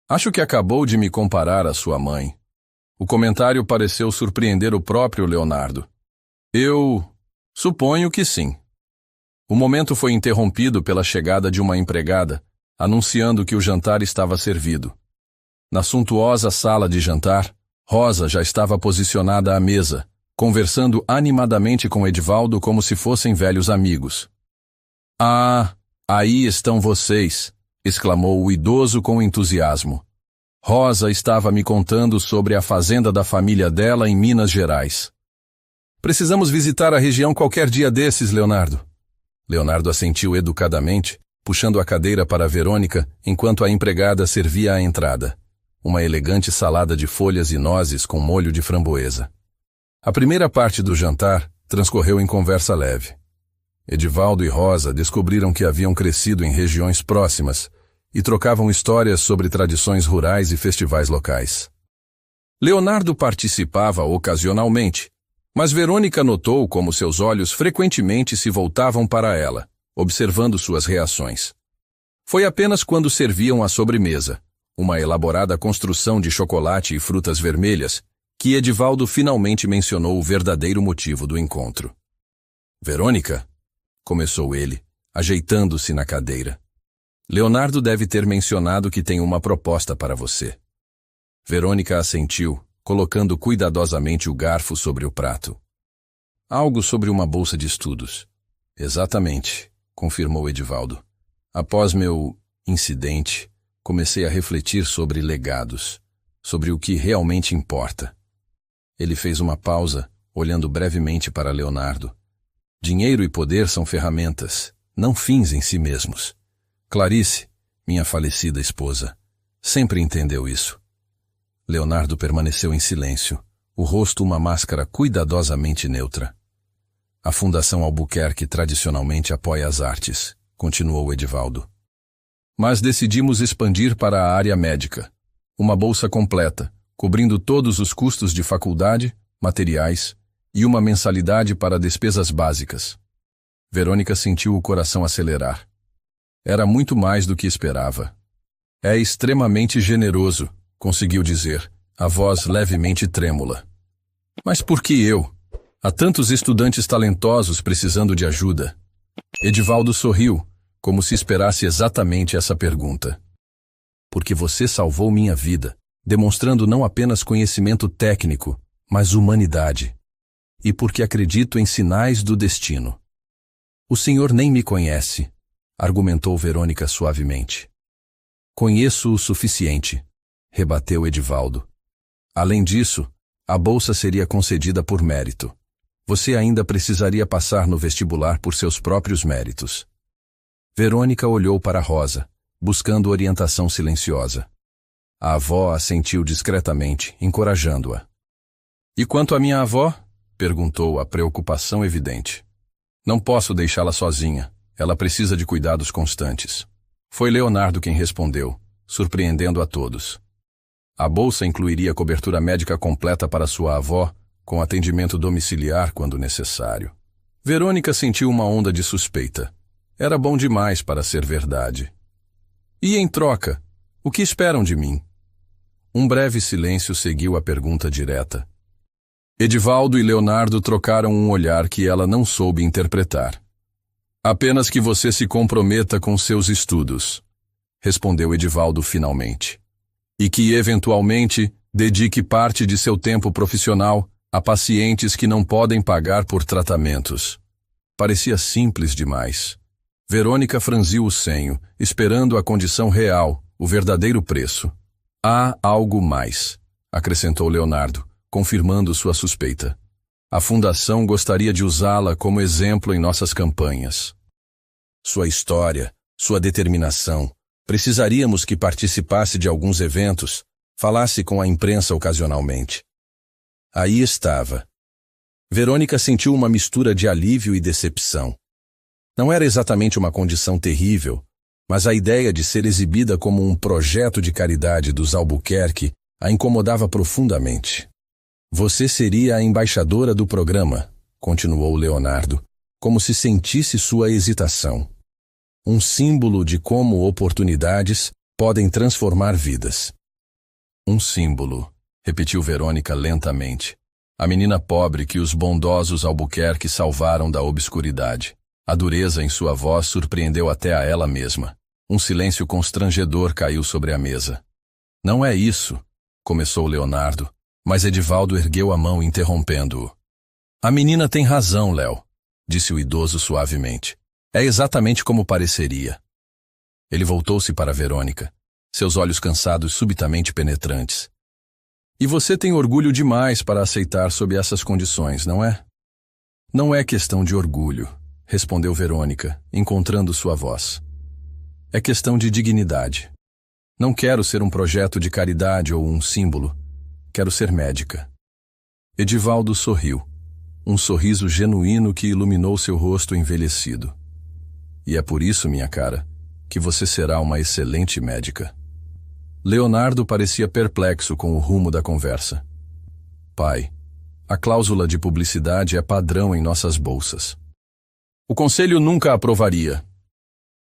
Acho que acabou de me comparar à sua mãe. O comentário pareceu surpreender o próprio Leonardo. Eu suponho que sim. O momento foi interrompido pela chegada de uma empregada, anunciando que o jantar estava servido. Na suntuosa sala de jantar, Rosa já estava posicionada à mesa, conversando animadamente com Edivaldo como se fossem velhos amigos. Ah, aí estão vocês, exclamou o idoso com entusiasmo. Rosa estava me contando sobre a fazenda da família dela em Minas Gerais. Precisamos visitar a região qualquer dia desses, Leonardo. Leonardo assentiu educadamente, puxando a cadeira para Verônica enquanto a empregada servia a entrada. Uma elegante salada de folhas e nozes com molho de framboesa. A primeira parte do jantar transcorreu em conversa leve. Edivaldo e Rosa descobriram que haviam crescido em regiões próximas e trocavam histórias sobre tradições rurais e festivais locais. Leonardo participava ocasionalmente, mas Verônica notou como seus olhos frequentemente se voltavam para ela, observando suas reações. Foi apenas quando serviam a sobremesa, uma elaborada construção de chocolate e frutas vermelhas, que Edivaldo finalmente mencionou o verdadeiro motivo do encontro. Verônica, começou ele, ajeitando-se na cadeira. Leonardo deve ter mencionado que tem uma proposta para você. Verônica assentiu, colocando cuidadosamente o garfo sobre o prato. Algo sobre uma bolsa de estudos. Exatamente, confirmou Edivaldo. Após meu incidente, comecei a refletir sobre legados, sobre o que realmente importa. Ele fez uma pausa, olhando brevemente para Leonardo. Dinheiro e poder são ferramentas, não fins em si mesmos. Clarice, minha falecida esposa, sempre entendeu isso. Leonardo permaneceu em silêncio, o rosto uma máscara cuidadosamente neutra. A Fundação Albuquerque tradicionalmente apoia as artes, continuou Edivaldo. Mas decidimos expandir para a área médica. Uma bolsa completa, cobrindo todos os custos de faculdade, materiais e uma mensalidade para despesas básicas. Verônica sentiu o coração acelerar. Era muito mais do que esperava. É extremamente generoso, conseguiu dizer, a voz levemente trêmula. Mas por que eu? Há tantos estudantes talentosos precisando de ajuda. Edivaldo sorriu, como se esperasse exatamente essa pergunta. Porque você salvou minha vida, demonstrando não apenas conhecimento técnico, mas humanidade. E porque acredito em sinais do destino. O senhor nem me conhece, argumentou Verônica suavemente. Conheço o suficiente, rebateu Edivaldo. Além disso, a bolsa seria concedida por mérito. Você ainda precisaria passar no vestibular por seus próprios méritos. Verônica olhou para Rosa, buscando orientação silenciosa. A avó assentiu discretamente, encorajando-a. E quanto à minha avó? Perguntou, a preocupação evidente. Não posso deixá-la sozinha. Ela precisa de cuidados constantes. Foi Leonardo quem respondeu, surpreendendo a todos. A bolsa incluiria cobertura médica completa para sua avó, com atendimento domiciliar quando necessário. Verônica sentiu uma onda de suspeita. Era bom demais para ser verdade. E em troca, o que esperam de mim? Um breve silêncio seguiu a pergunta direta. Edivaldo e Leonardo trocaram um olhar que ela não soube interpretar. Apenas que você se comprometa com seus estudos, respondeu Edivaldo finalmente. E que, eventualmente, dedique parte de seu tempo profissional a pacientes que não podem pagar por tratamentos. Parecia simples demais. Verônica franziu o senho, esperando a condição real, o verdadeiro preço. Há algo mais, acrescentou Leonardo, confirmando sua suspeita. A Fundação gostaria de usá-la como exemplo em nossas campanhas. Sua história, sua determinação. Precisaríamos que participasse de alguns eventos, falasse com a imprensa ocasionalmente. Aí estava. Verônica sentiu uma mistura de alívio e decepção. Não era exatamente uma condição terrível, mas a ideia de ser exibida como um projeto de caridade dos Albuquerque a incomodava profundamente. Você seria a embaixadora do programa, continuou Leonardo, como se sentisse sua hesitação. Um símbolo de como oportunidades podem transformar vidas. Um símbolo, repetiu Verônica lentamente. A menina pobre que os bondosos Albuquerque salvaram da obscuridade. A dureza em sua voz surpreendeu até a ela mesma. Um silêncio constrangedor caiu sobre a mesa. Não é isso, começou Leonardo, mas Edivaldo ergueu a mão interrompendo-o. A menina tem razão, Léo, disse o idoso suavemente. É exatamente como pareceria. Ele voltou-se para Verônica, seus olhos cansados subitamente penetrantes. E você tem orgulho demais para aceitar sob essas condições, não é? Não é questão de orgulho, respondeu Verônica, encontrando sua voz. É questão de dignidade. Não quero ser um projeto de caridade ou um símbolo. Quero ser médica. Edivaldo sorriu, um sorriso genuíno que iluminou seu rosto envelhecido. E é por isso, minha cara, que você será uma excelente médica. Leonardo parecia perplexo com o rumo da conversa. Pai, a cláusula de publicidade é padrão em nossas bolsas. O conselho nunca aprovaria.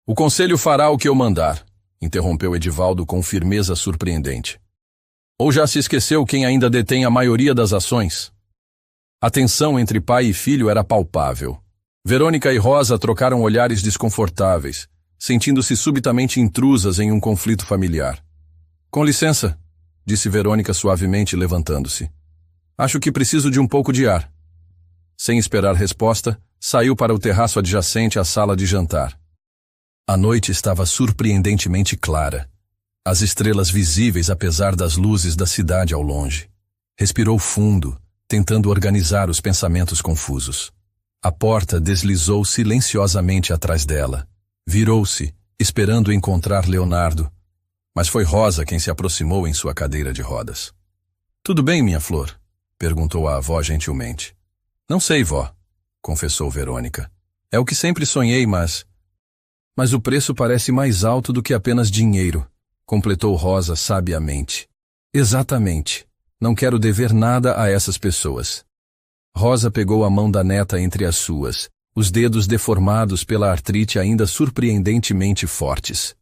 O conselho fará o que eu mandar, interrompeu Edivaldo com firmeza surpreendente. Ou já se esqueceu quem ainda detém a maioria das ações? A tensão entre pai e filho era palpável. Verônica e Rosa trocaram olhares desconfortáveis, sentindo-se subitamente intrusas em um conflito familiar. Com licença, disse Verônica suavemente, levantando-se. Acho que preciso de um pouco de ar. Sem esperar resposta, saiu para o terraço adjacente à sala de jantar. A noite estava surpreendentemente clara. As estrelas visíveis apesar das luzes da cidade ao longe. Respirou fundo, tentando organizar os pensamentos confusos. A porta deslizou silenciosamente atrás dela. Virou-se, esperando encontrar Leonardo, mas foi Rosa quem se aproximou em sua cadeira de rodas. Tudo bem, minha flor? Perguntou a avó gentilmente. Não sei, vó, confessou Verônica. É o que sempre sonhei, mas o preço parece mais alto do que apenas dinheiro, completou Rosa sabiamente. Exatamente. Não quero dever nada a essas pessoas. Rosa pegou a mão da neta entre as suas, os dedos deformados pela artrite ainda surpreendentemente fortes.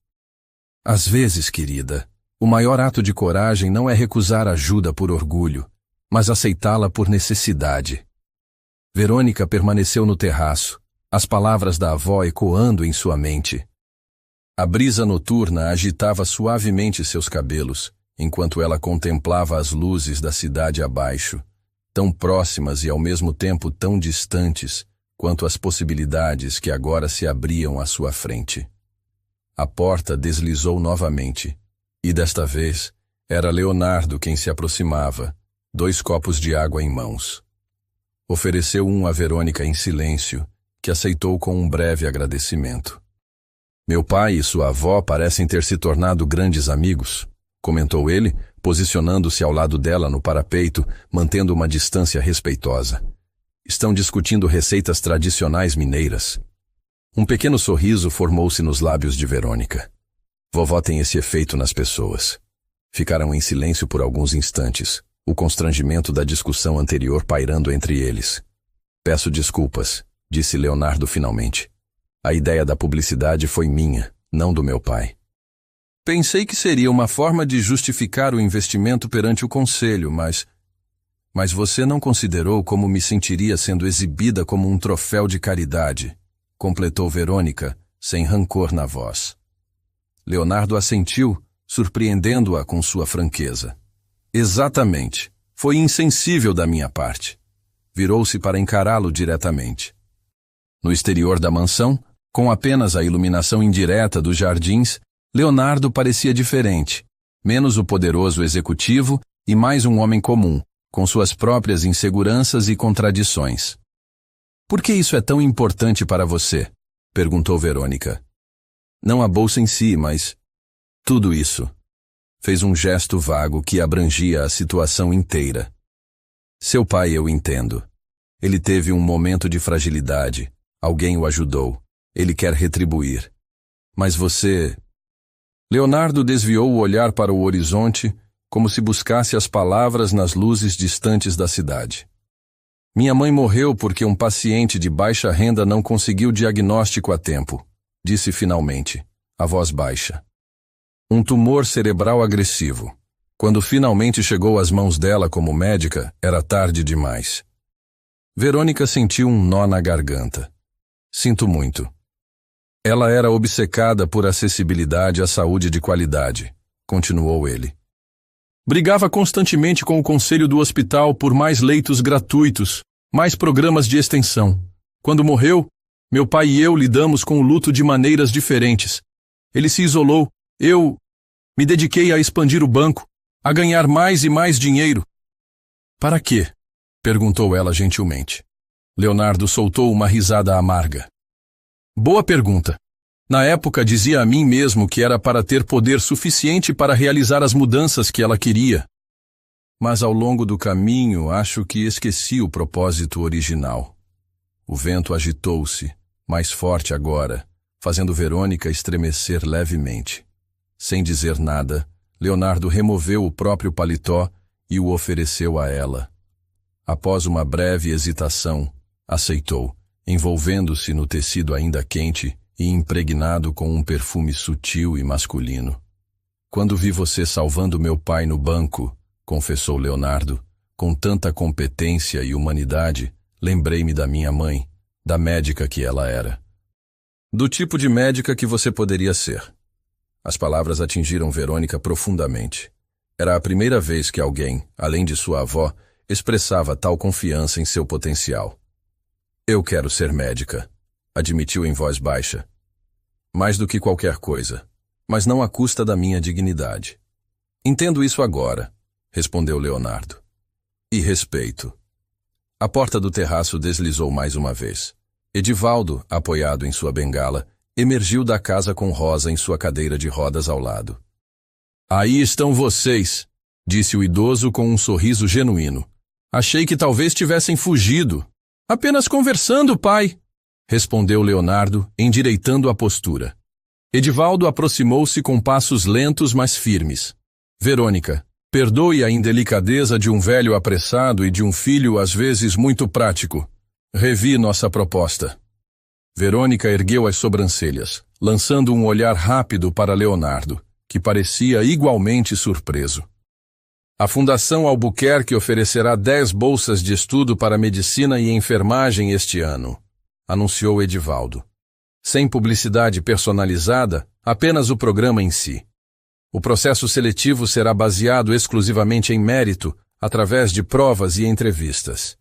Às vezes, querida, o maior ato de coragem não é recusar ajuda por orgulho, mas aceitá-la por necessidade. Verônica permaneceu no terraço, as palavras da avó ecoando em sua mente. A brisa noturna agitava suavemente seus cabelos, enquanto ela contemplava as luzes da cidade abaixo, tão próximas e ao mesmo tempo tão distantes quanto as possibilidades que agora se abriam à sua frente. A porta deslizou novamente, e desta vez era Leonardo quem se aproximava, 2 copos de água em mãos. Ofereceu um a Verônica em silêncio, que aceitou com um breve agradecimento. Meu pai e sua avó parecem ter se tornado grandes amigos, comentou ele, posicionando-se ao lado dela no parapeito, mantendo uma distância respeitosa. Estão discutindo receitas tradicionais mineiras. Um pequeno sorriso formou-se nos lábios de Verônica. Vovó tem esse efeito nas pessoas. Ficaram em silêncio por alguns instantes, o constrangimento da discussão anterior pairando entre eles. Peço desculpas, disse Leonardo finalmente. A ideia da publicidade foi minha, não do meu pai. Pensei que seria uma forma de justificar o investimento perante o conselho, mas você não considerou como me sentiria sendo exibida como um troféu de caridade, completou Verônica, sem rancor na voz. Leonardo assentiu, surpreendendo-a com sua franqueza. Exatamente. Foi insensível da minha parte. Virou-se para encará-lo diretamente. No exterior da mansão, com apenas a iluminação indireta dos jardins, Leonardo parecia diferente, menos o poderoso executivo e mais um homem comum, com suas próprias inseguranças e contradições. Por que isso é tão importante para você? Perguntou Verônica. Não a bolsa em si, mas tudo isso. Fez um gesto vago que abrangia a situação inteira. Seu pai eu entendo. Ele teve um momento de fragilidade. Alguém o ajudou. Ele quer retribuir. Mas você... Leonardo desviou o olhar para o horizonte, como se buscasse as palavras nas luzes distantes da cidade. Minha mãe morreu porque um paciente de baixa renda não conseguiu diagnóstico a tempo, disse finalmente, a voz baixa. Um tumor cerebral agressivo. Quando finalmente chegou às mãos dela como médica, era tarde demais. Verônica sentiu um nó na garganta. Sinto muito. Ela era obcecada por acessibilidade à saúde de qualidade, continuou ele. Brigava constantemente com o conselho do hospital por mais leitos gratuitos, mais programas de extensão. Quando morreu, meu pai e eu lidamos com o luto de maneiras diferentes. Ele se isolou, eu me dediquei a expandir o banco, a ganhar mais e mais dinheiro. Para quê? Perguntou ela gentilmente. Leonardo soltou uma risada amarga. Boa pergunta. Na época dizia a mim mesmo que era para ter poder suficiente para realizar as mudanças que ela queria. Mas ao longo do caminho acho que esqueci o propósito original. O vento agitou-se, mais forte agora, fazendo Verônica estremecer levemente. Sem dizer nada, Leonardo removeu o próprio paletó e o ofereceu a ela. Após uma breve hesitação, aceitou, envolvendo-se no tecido ainda quente e impregnado com um perfume sutil e masculino. Quando vi você salvando meu pai no banco, confessou Leonardo, com tanta competência e humanidade, lembrei-me da minha mãe, da médica que ela era. Do tipo de médica que você poderia ser. As palavras atingiram Verônica profundamente. Era a primeira vez que alguém, além de sua avó, expressava tal confiança em seu potencial. Eu quero ser médica, admitiu em voz baixa. Mais do que qualquer coisa, mas não à custa da minha dignidade. Entendo isso agora, respondeu Leonardo. E respeito. A porta do terraço deslizou mais uma vez. Edivaldo, apoiado em sua bengala, emergiu da casa com Rosa em sua cadeira de rodas ao lado. Aí estão vocês, disse o idoso com um sorriso genuíno. Achei que talvez tivessem fugido. Apenas conversando, pai, respondeu Leonardo, endireitando a postura. Edivaldo aproximou-se com passos lentos, mas firmes. Verônica, perdoe a indelicadeza de um velho apressado e de um filho às vezes muito prático. Revi nossa proposta. Verônica ergueu as sobrancelhas, lançando um olhar rápido para Leonardo, que parecia igualmente surpreso. A Fundação Albuquerque oferecerá 10 bolsas de estudo para medicina e enfermagem este ano, anunciou Edivaldo. Sem publicidade personalizada, apenas o programa em si. O processo seletivo será baseado exclusivamente em mérito, através de provas e entrevistas.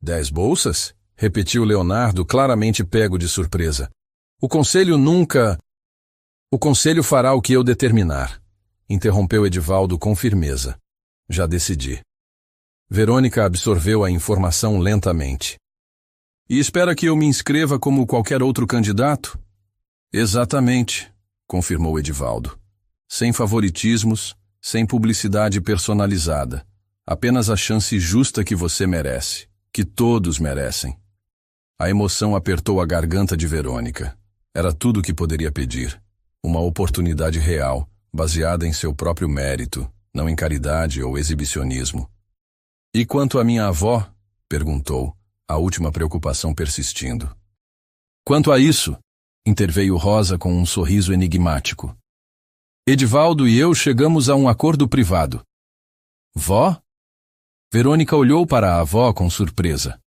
10 bolsas? Repetiu Leonardo, claramente pego de surpresa. O conselho fará o que eu determinar, interrompeu Edivaldo com firmeza. Já decidi. Verônica absorveu a informação lentamente. E espera que eu me inscreva como qualquer outro candidato? Exatamente, confirmou Edivaldo. Sem favoritismos, sem publicidade personalizada. Apenas a chance justa que você merece, que todos merecem. A emoção apertou a garganta de Verônica. Era tudo o que poderia pedir. Uma oportunidade real, baseada em seu próprio mérito, não em caridade ou exibicionismo. E quanto à minha avó? Perguntou, a última preocupação persistindo. Quanto a isso, interveio Rosa com um sorriso enigmático. Edivaldo e eu chegamos a um acordo privado. Vó? Verônica olhou para a avó com surpresa.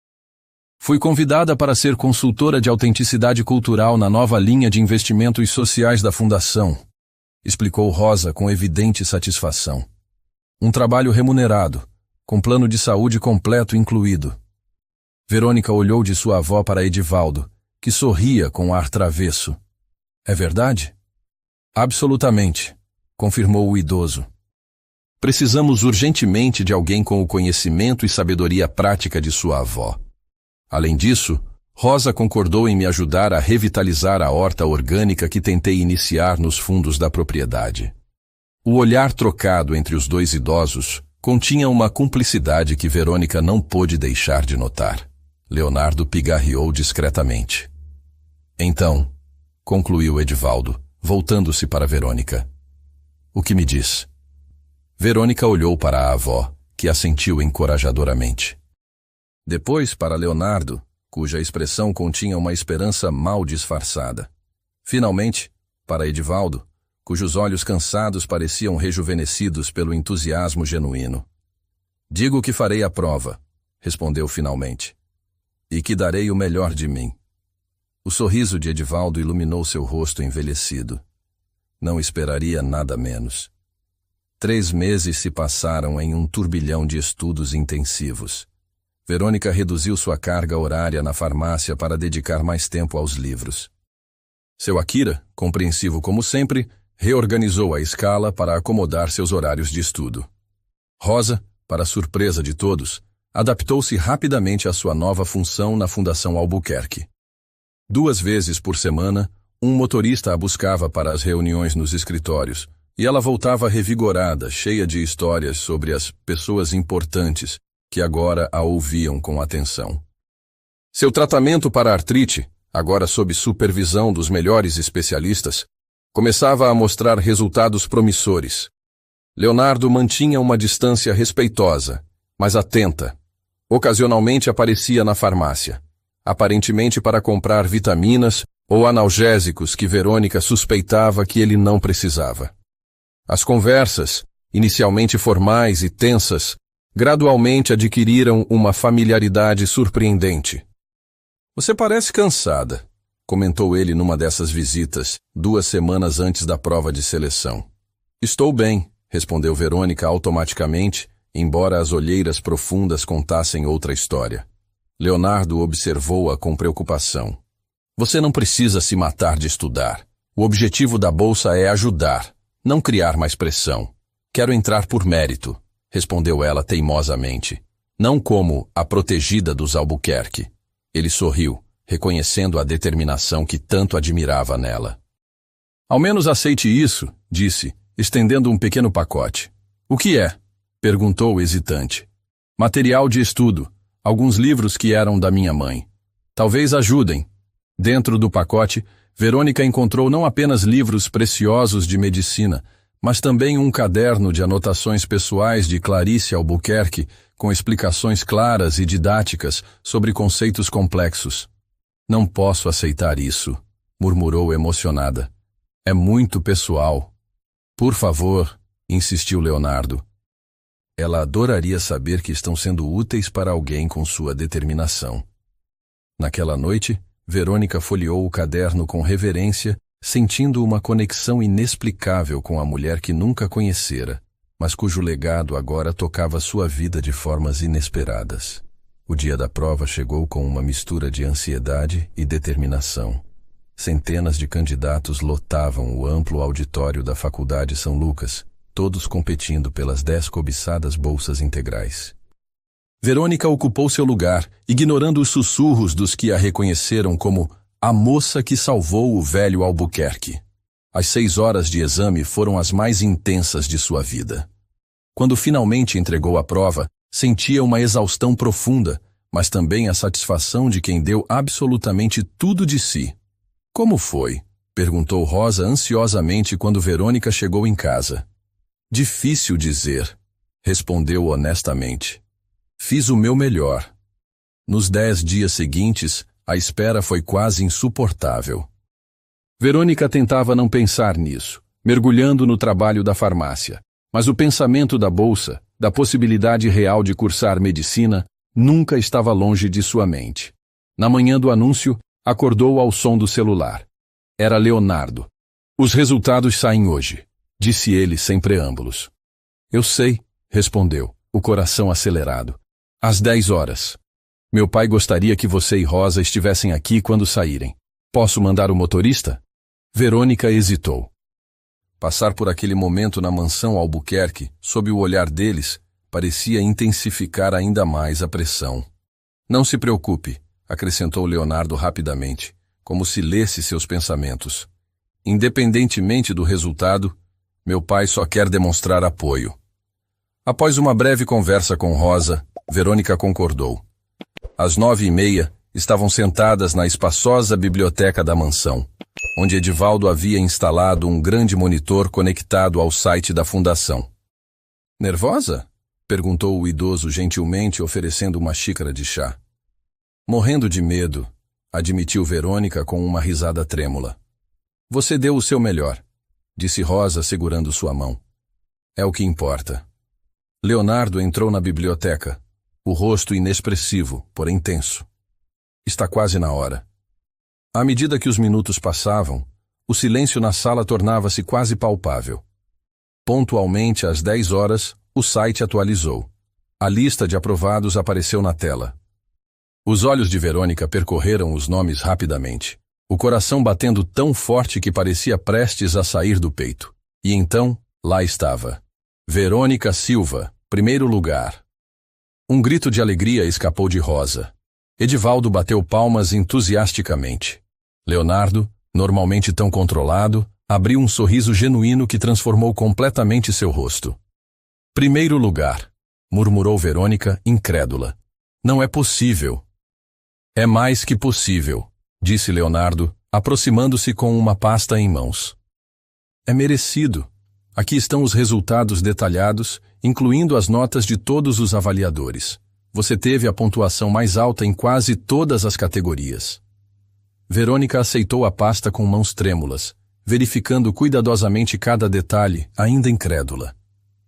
Fui convidada para ser consultora de autenticidade cultural na nova linha de investimentos sociais da Fundação, explicou Rosa com evidente satisfação. Um trabalho remunerado, com plano de saúde completo incluído. Verônica olhou de sua avó para Edivaldo, que sorria com ar travesso. É verdade? Absolutamente, confirmou o idoso. Precisamos urgentemente de alguém com o conhecimento e sabedoria prática de sua avó. Além disso, Rosa concordou em me ajudar a revitalizar a horta orgânica que tentei iniciar nos fundos da propriedade. O olhar trocado entre os dois idosos continha uma cumplicidade que Verônica não pôde deixar de notar. Leonardo pigarreou discretamente. Então, concluiu Edivaldo, voltando-se para Verônica. O que me diz? Verônica olhou para a avó, que assentiu encorajadoramente. Depois para Leonardo, cuja expressão continha uma esperança mal disfarçada. Finalmente, para Edivaldo, cujos olhos cansados pareciam rejuvenescidos pelo entusiasmo genuíno. Digo que farei a prova, respondeu finalmente, e que darei o melhor de mim. O sorriso de Edivaldo iluminou seu rosto envelhecido. Não esperaria nada menos. 3 meses se passaram em um turbilhão de estudos intensivos. Verônica reduziu sua carga horária na farmácia para dedicar mais tempo aos livros. Seu Akira, compreensivo como sempre, reorganizou a escala para acomodar seus horários de estudo. Rosa, para surpresa de todos, adaptou-se rapidamente à sua nova função na Fundação Albuquerque. 2 vezes por semana, um motorista a buscava para as reuniões nos escritórios, e ela voltava revigorada, cheia de histórias sobre as pessoas importantes que agora a ouviam com atenção. Seu tratamento para a artrite, agora sob supervisão dos melhores especialistas, começava a mostrar resultados promissores. Leonardo mantinha uma distância respeitosa, mas atenta. Ocasionalmente aparecia na farmácia, aparentemente para comprar vitaminas ou analgésicos que Verônica suspeitava que ele não precisava. As conversas, inicialmente formais e tensas, gradualmente adquiriram uma familiaridade surpreendente. Você parece cansada, comentou ele numa dessas visitas, 2 semanas antes da prova de seleção. Estou bem, respondeu Verônica automaticamente, embora as olheiras profundas contassem outra história. Leonardo observou-a com preocupação. Você não precisa se matar de estudar. O objetivo da bolsa é ajudar, não criar mais pressão. Quero entrar por mérito, respondeu ela teimosamente. Não como a protegida dos Albuquerque. Ele sorriu, reconhecendo a determinação que tanto admirava nela. Ao menos aceite isso, disse, estendendo um pequeno pacote. O que é? Perguntou hesitante. Material de estudo, alguns livros que eram da minha mãe. Talvez ajudem. Dentro do pacote, Verônica encontrou não apenas livros preciosos de medicina, mas também um caderno de anotações pessoais de Clarice Albuquerque, com explicações claras e didáticas sobre conceitos complexos. Não posso aceitar isso, murmurou emocionada. É muito pessoal. Por favor, insistiu Leonardo. Ela adoraria saber que estão sendo úteis para alguém com sua determinação. Naquela noite, Verônica folheou o caderno com reverência, sentindo uma conexão inexplicável com a mulher que nunca conhecera, mas cujo legado agora tocava sua vida de formas inesperadas. O dia da prova chegou com uma mistura de ansiedade e determinação. Centenas de candidatos lotavam o amplo auditório da Faculdade São Lucas, todos competindo pelas 10 cobiçadas bolsas integrais. Verônica ocupou seu lugar, ignorando os sussurros dos que a reconheceram como a moça que salvou o velho Albuquerque. As 6 horas de exame foram as mais intensas de sua vida. Quando finalmente entregou a prova, sentia uma exaustão profunda, mas também a satisfação de quem deu absolutamente tudo de si. Como foi? Perguntou Rosa ansiosamente quando Verônica chegou em casa. Difícil dizer, respondeu honestamente. Fiz o meu melhor. Nos 10 dias seguintes, a espera foi quase insuportável. Verônica tentava não pensar nisso, mergulhando no trabalho da farmácia, mas o pensamento da bolsa, da possibilidade real de cursar medicina, nunca estava longe de sua mente. Na manhã do anúncio, acordou ao som do celular. Era Leonardo. Os resultados saem hoje, disse ele sem preâmbulos. Eu sei, respondeu, o coração acelerado. Às 10 horas. Meu pai gostaria que você e Rosa estivessem aqui quando saírem. Posso mandar o motorista? Verônica hesitou. Passar por aquele momento na mansão Albuquerque, sob o olhar deles, parecia intensificar ainda mais a pressão. Não se preocupe, acrescentou Leonardo rapidamente, como se lesse seus pensamentos. Independentemente do resultado, meu pai só quer demonstrar apoio. Após uma breve conversa com Rosa, Verônica concordou. Às 9h30, estavam sentadas na espaçosa biblioteca da mansão, onde Edivaldo havia instalado um grande monitor conectado ao site da fundação. Nervosa? Perguntou o idoso gentilmente, oferecendo uma xícara de chá. Morrendo de medo, admitiu Verônica com uma risada trêmula. Você deu o seu melhor, disse Rosa segurando sua mão. É o que importa. Leonardo entrou na biblioteca, o rosto inexpressivo, porém tenso. Está quase na hora. À medida que os minutos passavam, o silêncio na sala tornava-se quase palpável. Pontualmente às 10 horas, o site atualizou. A lista de aprovados apareceu na tela. Os olhos de Verônica percorreram os nomes rapidamente, o coração batendo tão forte que parecia prestes a sair do peito. E então, lá estava. Verônica Silva, primeiro lugar. Um grito de alegria escapou de Rosa. Edivaldo bateu palmas entusiasticamente. Leonardo, normalmente tão controlado, abriu um sorriso genuíno que transformou completamente seu rosto. Primeiro lugar, murmurou Verônica, incrédula. Não é possível. É mais que possível, disse Leonardo, aproximando-se com uma pasta em mãos. É merecido. Aqui estão os resultados detalhados, incluindo as notas de todos os avaliadores. Você teve a pontuação mais alta em quase todas as categorias. Verônica aceitou a pasta com mãos trêmulas, verificando cuidadosamente cada detalhe, ainda incrédula.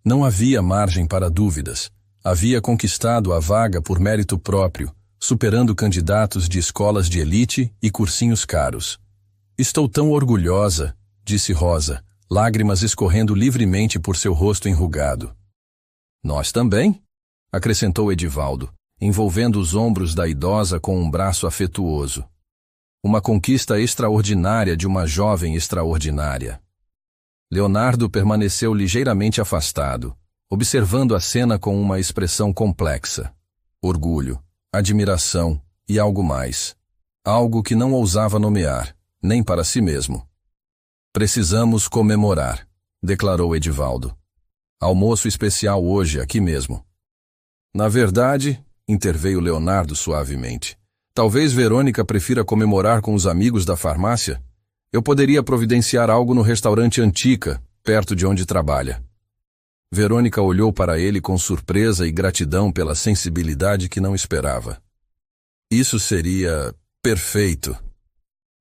Não havia margem para dúvidas. Havia conquistado a vaga por mérito próprio, superando candidatos de escolas de elite e cursinhos caros. Estou tão orgulhosa, disse Rosa, lágrimas escorrendo livremente por seu rosto enrugado. Nós também, acrescentou Edivaldo, envolvendo os ombros da idosa com um braço afetuoso. Uma conquista extraordinária de uma jovem extraordinária. Leonardo permaneceu ligeiramente afastado, observando a cena com uma expressão complexa. Orgulho, admiração e algo mais. Algo que não ousava nomear, nem para si mesmo. Precisamos comemorar, declarou Edivaldo. Almoço especial hoje, aqui mesmo. Na verdade, interveio Leonardo suavemente, talvez Verônica prefira comemorar com os amigos da farmácia. Eu poderia providenciar algo no restaurante Antica, perto de onde trabalha. Verônica olhou para ele com surpresa e gratidão pela sensibilidade que não esperava. Isso seria perfeito.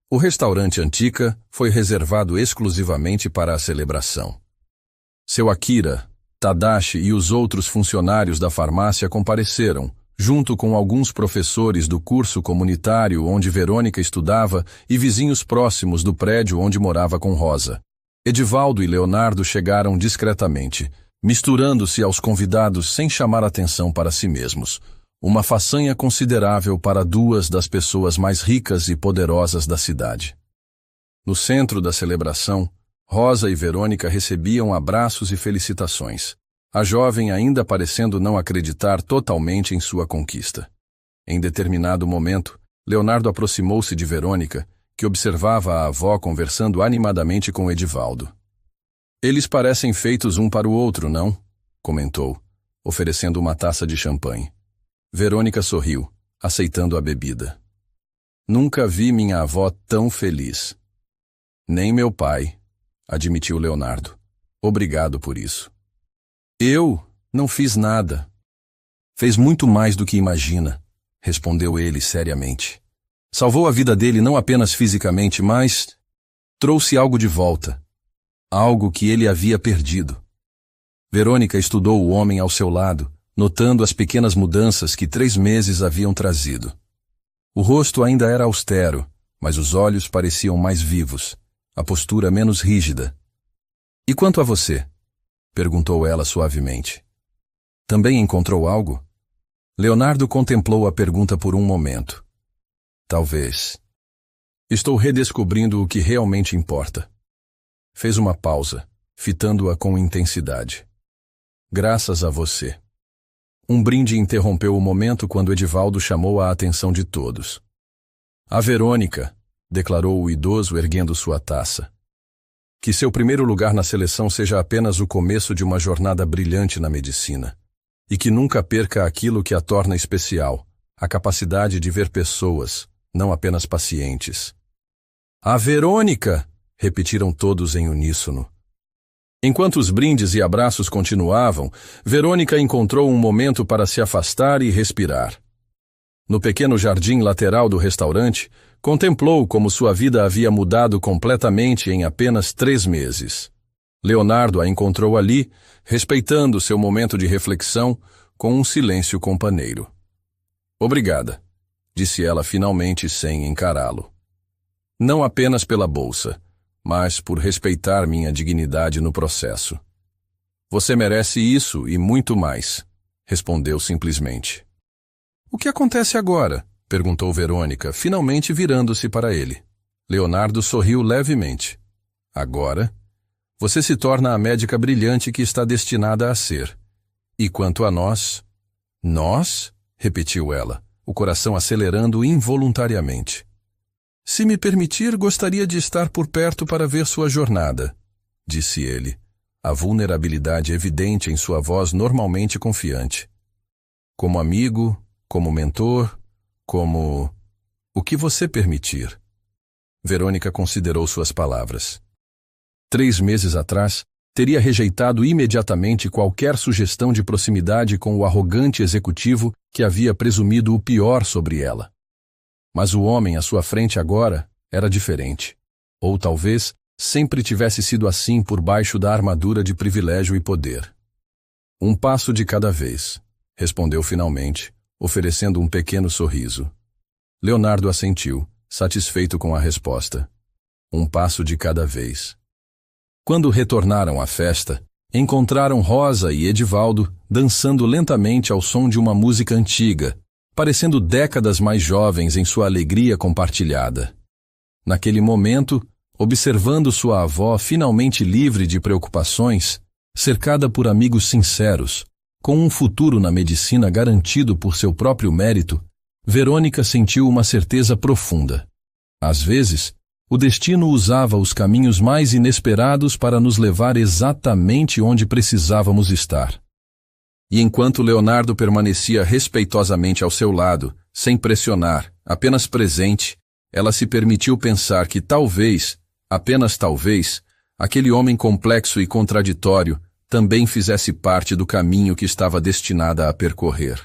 O restaurante Antica foi reservado exclusivamente para a celebração. Seu Akira, Tadashi e os outros funcionários da farmácia compareceram, junto com alguns professores do curso comunitário onde Verônica estudava e vizinhos próximos do prédio onde morava com Rosa. Edivaldo e Leonardo chegaram discretamente, misturando-se aos convidados sem chamar atenção para si mesmos. Uma façanha considerável para duas das pessoas mais ricas e poderosas da cidade. No centro da celebração, Rosa e Verônica recebiam abraços e felicitações, a jovem ainda parecendo não acreditar totalmente em sua conquista. Em determinado momento, Leonardo aproximou-se de Verônica, que observava a avó conversando animadamente com Edivaldo. Eles parecem feitos um para o outro, não? Comentou, oferecendo uma taça de champanhe. Verônica sorriu, aceitando a bebida. Nunca vi minha avó tão feliz. Nem meu pai, admitiu Leonardo. Obrigado por isso. Eu não fiz nada. Fez muito mais do que imagina, respondeu ele seriamente. Salvou a vida dele não apenas fisicamente, mas trouxe algo de volta. Algo que ele havia perdido. Verônica estudou o homem ao seu lado, notando as pequenas mudanças que 3 meses haviam trazido. O rosto ainda era austero, mas os olhos pareciam mais vivos, a postura menos rígida. E quanto a você? Perguntou ela suavemente. Também encontrou algo? Leonardo contemplou a pergunta por um momento. Talvez. Estou redescobrindo o que realmente importa. Fez uma pausa, fitando-a com intensidade. Graças a você. Um brinde interrompeu o momento quando Edivaldo chamou a atenção de todos. A Verônica, declarou o idoso erguendo sua taça. Que seu primeiro lugar na seleção seja apenas o começo de uma jornada brilhante na medicina. E que nunca perca aquilo que a torna especial, a capacidade de ver pessoas, não apenas pacientes. A Verônica! Repetiram todos em uníssono. Enquanto os brindes e abraços continuavam, Verônica encontrou um momento para se afastar e respirar. No pequeno jardim lateral do restaurante, contemplou como sua vida havia mudado completamente em apenas 3 meses. Leonardo a encontrou ali, respeitando seu momento de reflexão, com um silêncio companheiro. Obrigada, disse ela finalmente sem encará-lo. Não apenas pela bolsa, mas por respeitar minha dignidade no processo. Você merece isso e muito mais, respondeu simplesmente. O que acontece agora? Perguntou Verônica, finalmente virando-se para ele. Leonardo sorriu levemente. Agora, você se torna a médica brilhante que está destinada a ser. E quanto a nós? Nós? Repetiu ela, o coração acelerando involuntariamente. Se me permitir, gostaria de estar por perto para ver sua jornada, disse ele, a vulnerabilidade evidente em sua voz normalmente confiante. Como amigo, como mentor, como... o que você permitir. Verônica considerou suas palavras. 3 meses atrás, teria rejeitado imediatamente qualquer sugestão de proximidade com o arrogante executivo que havia presumido o pior sobre ela. Mas o homem à sua frente agora era diferente. Ou talvez sempre tivesse sido assim por baixo da armadura de privilégio e poder. Um passo de cada vez, respondeu finalmente, oferecendo um pequeno sorriso. Leonardo assentiu, satisfeito com a resposta. Um passo de cada vez. Quando retornaram à festa, encontraram Rosa e Edivaldo dançando lentamente ao som de uma música antiga, parecendo décadas mais jovens em sua alegria compartilhada. Naquele momento, observando sua avó finalmente livre de preocupações, cercada por amigos sinceros, com um futuro na medicina garantido por seu próprio mérito, Verônica sentiu uma certeza profunda. Às vezes, o destino usava os caminhos mais inesperados para nos levar exatamente onde precisávamos estar. E enquanto Leonardo permanecia respeitosamente ao seu lado, sem pressionar, apenas presente, ela se permitiu pensar que talvez, apenas talvez, aquele homem complexo e contraditório também fizesse parte do caminho que estava destinada a percorrer.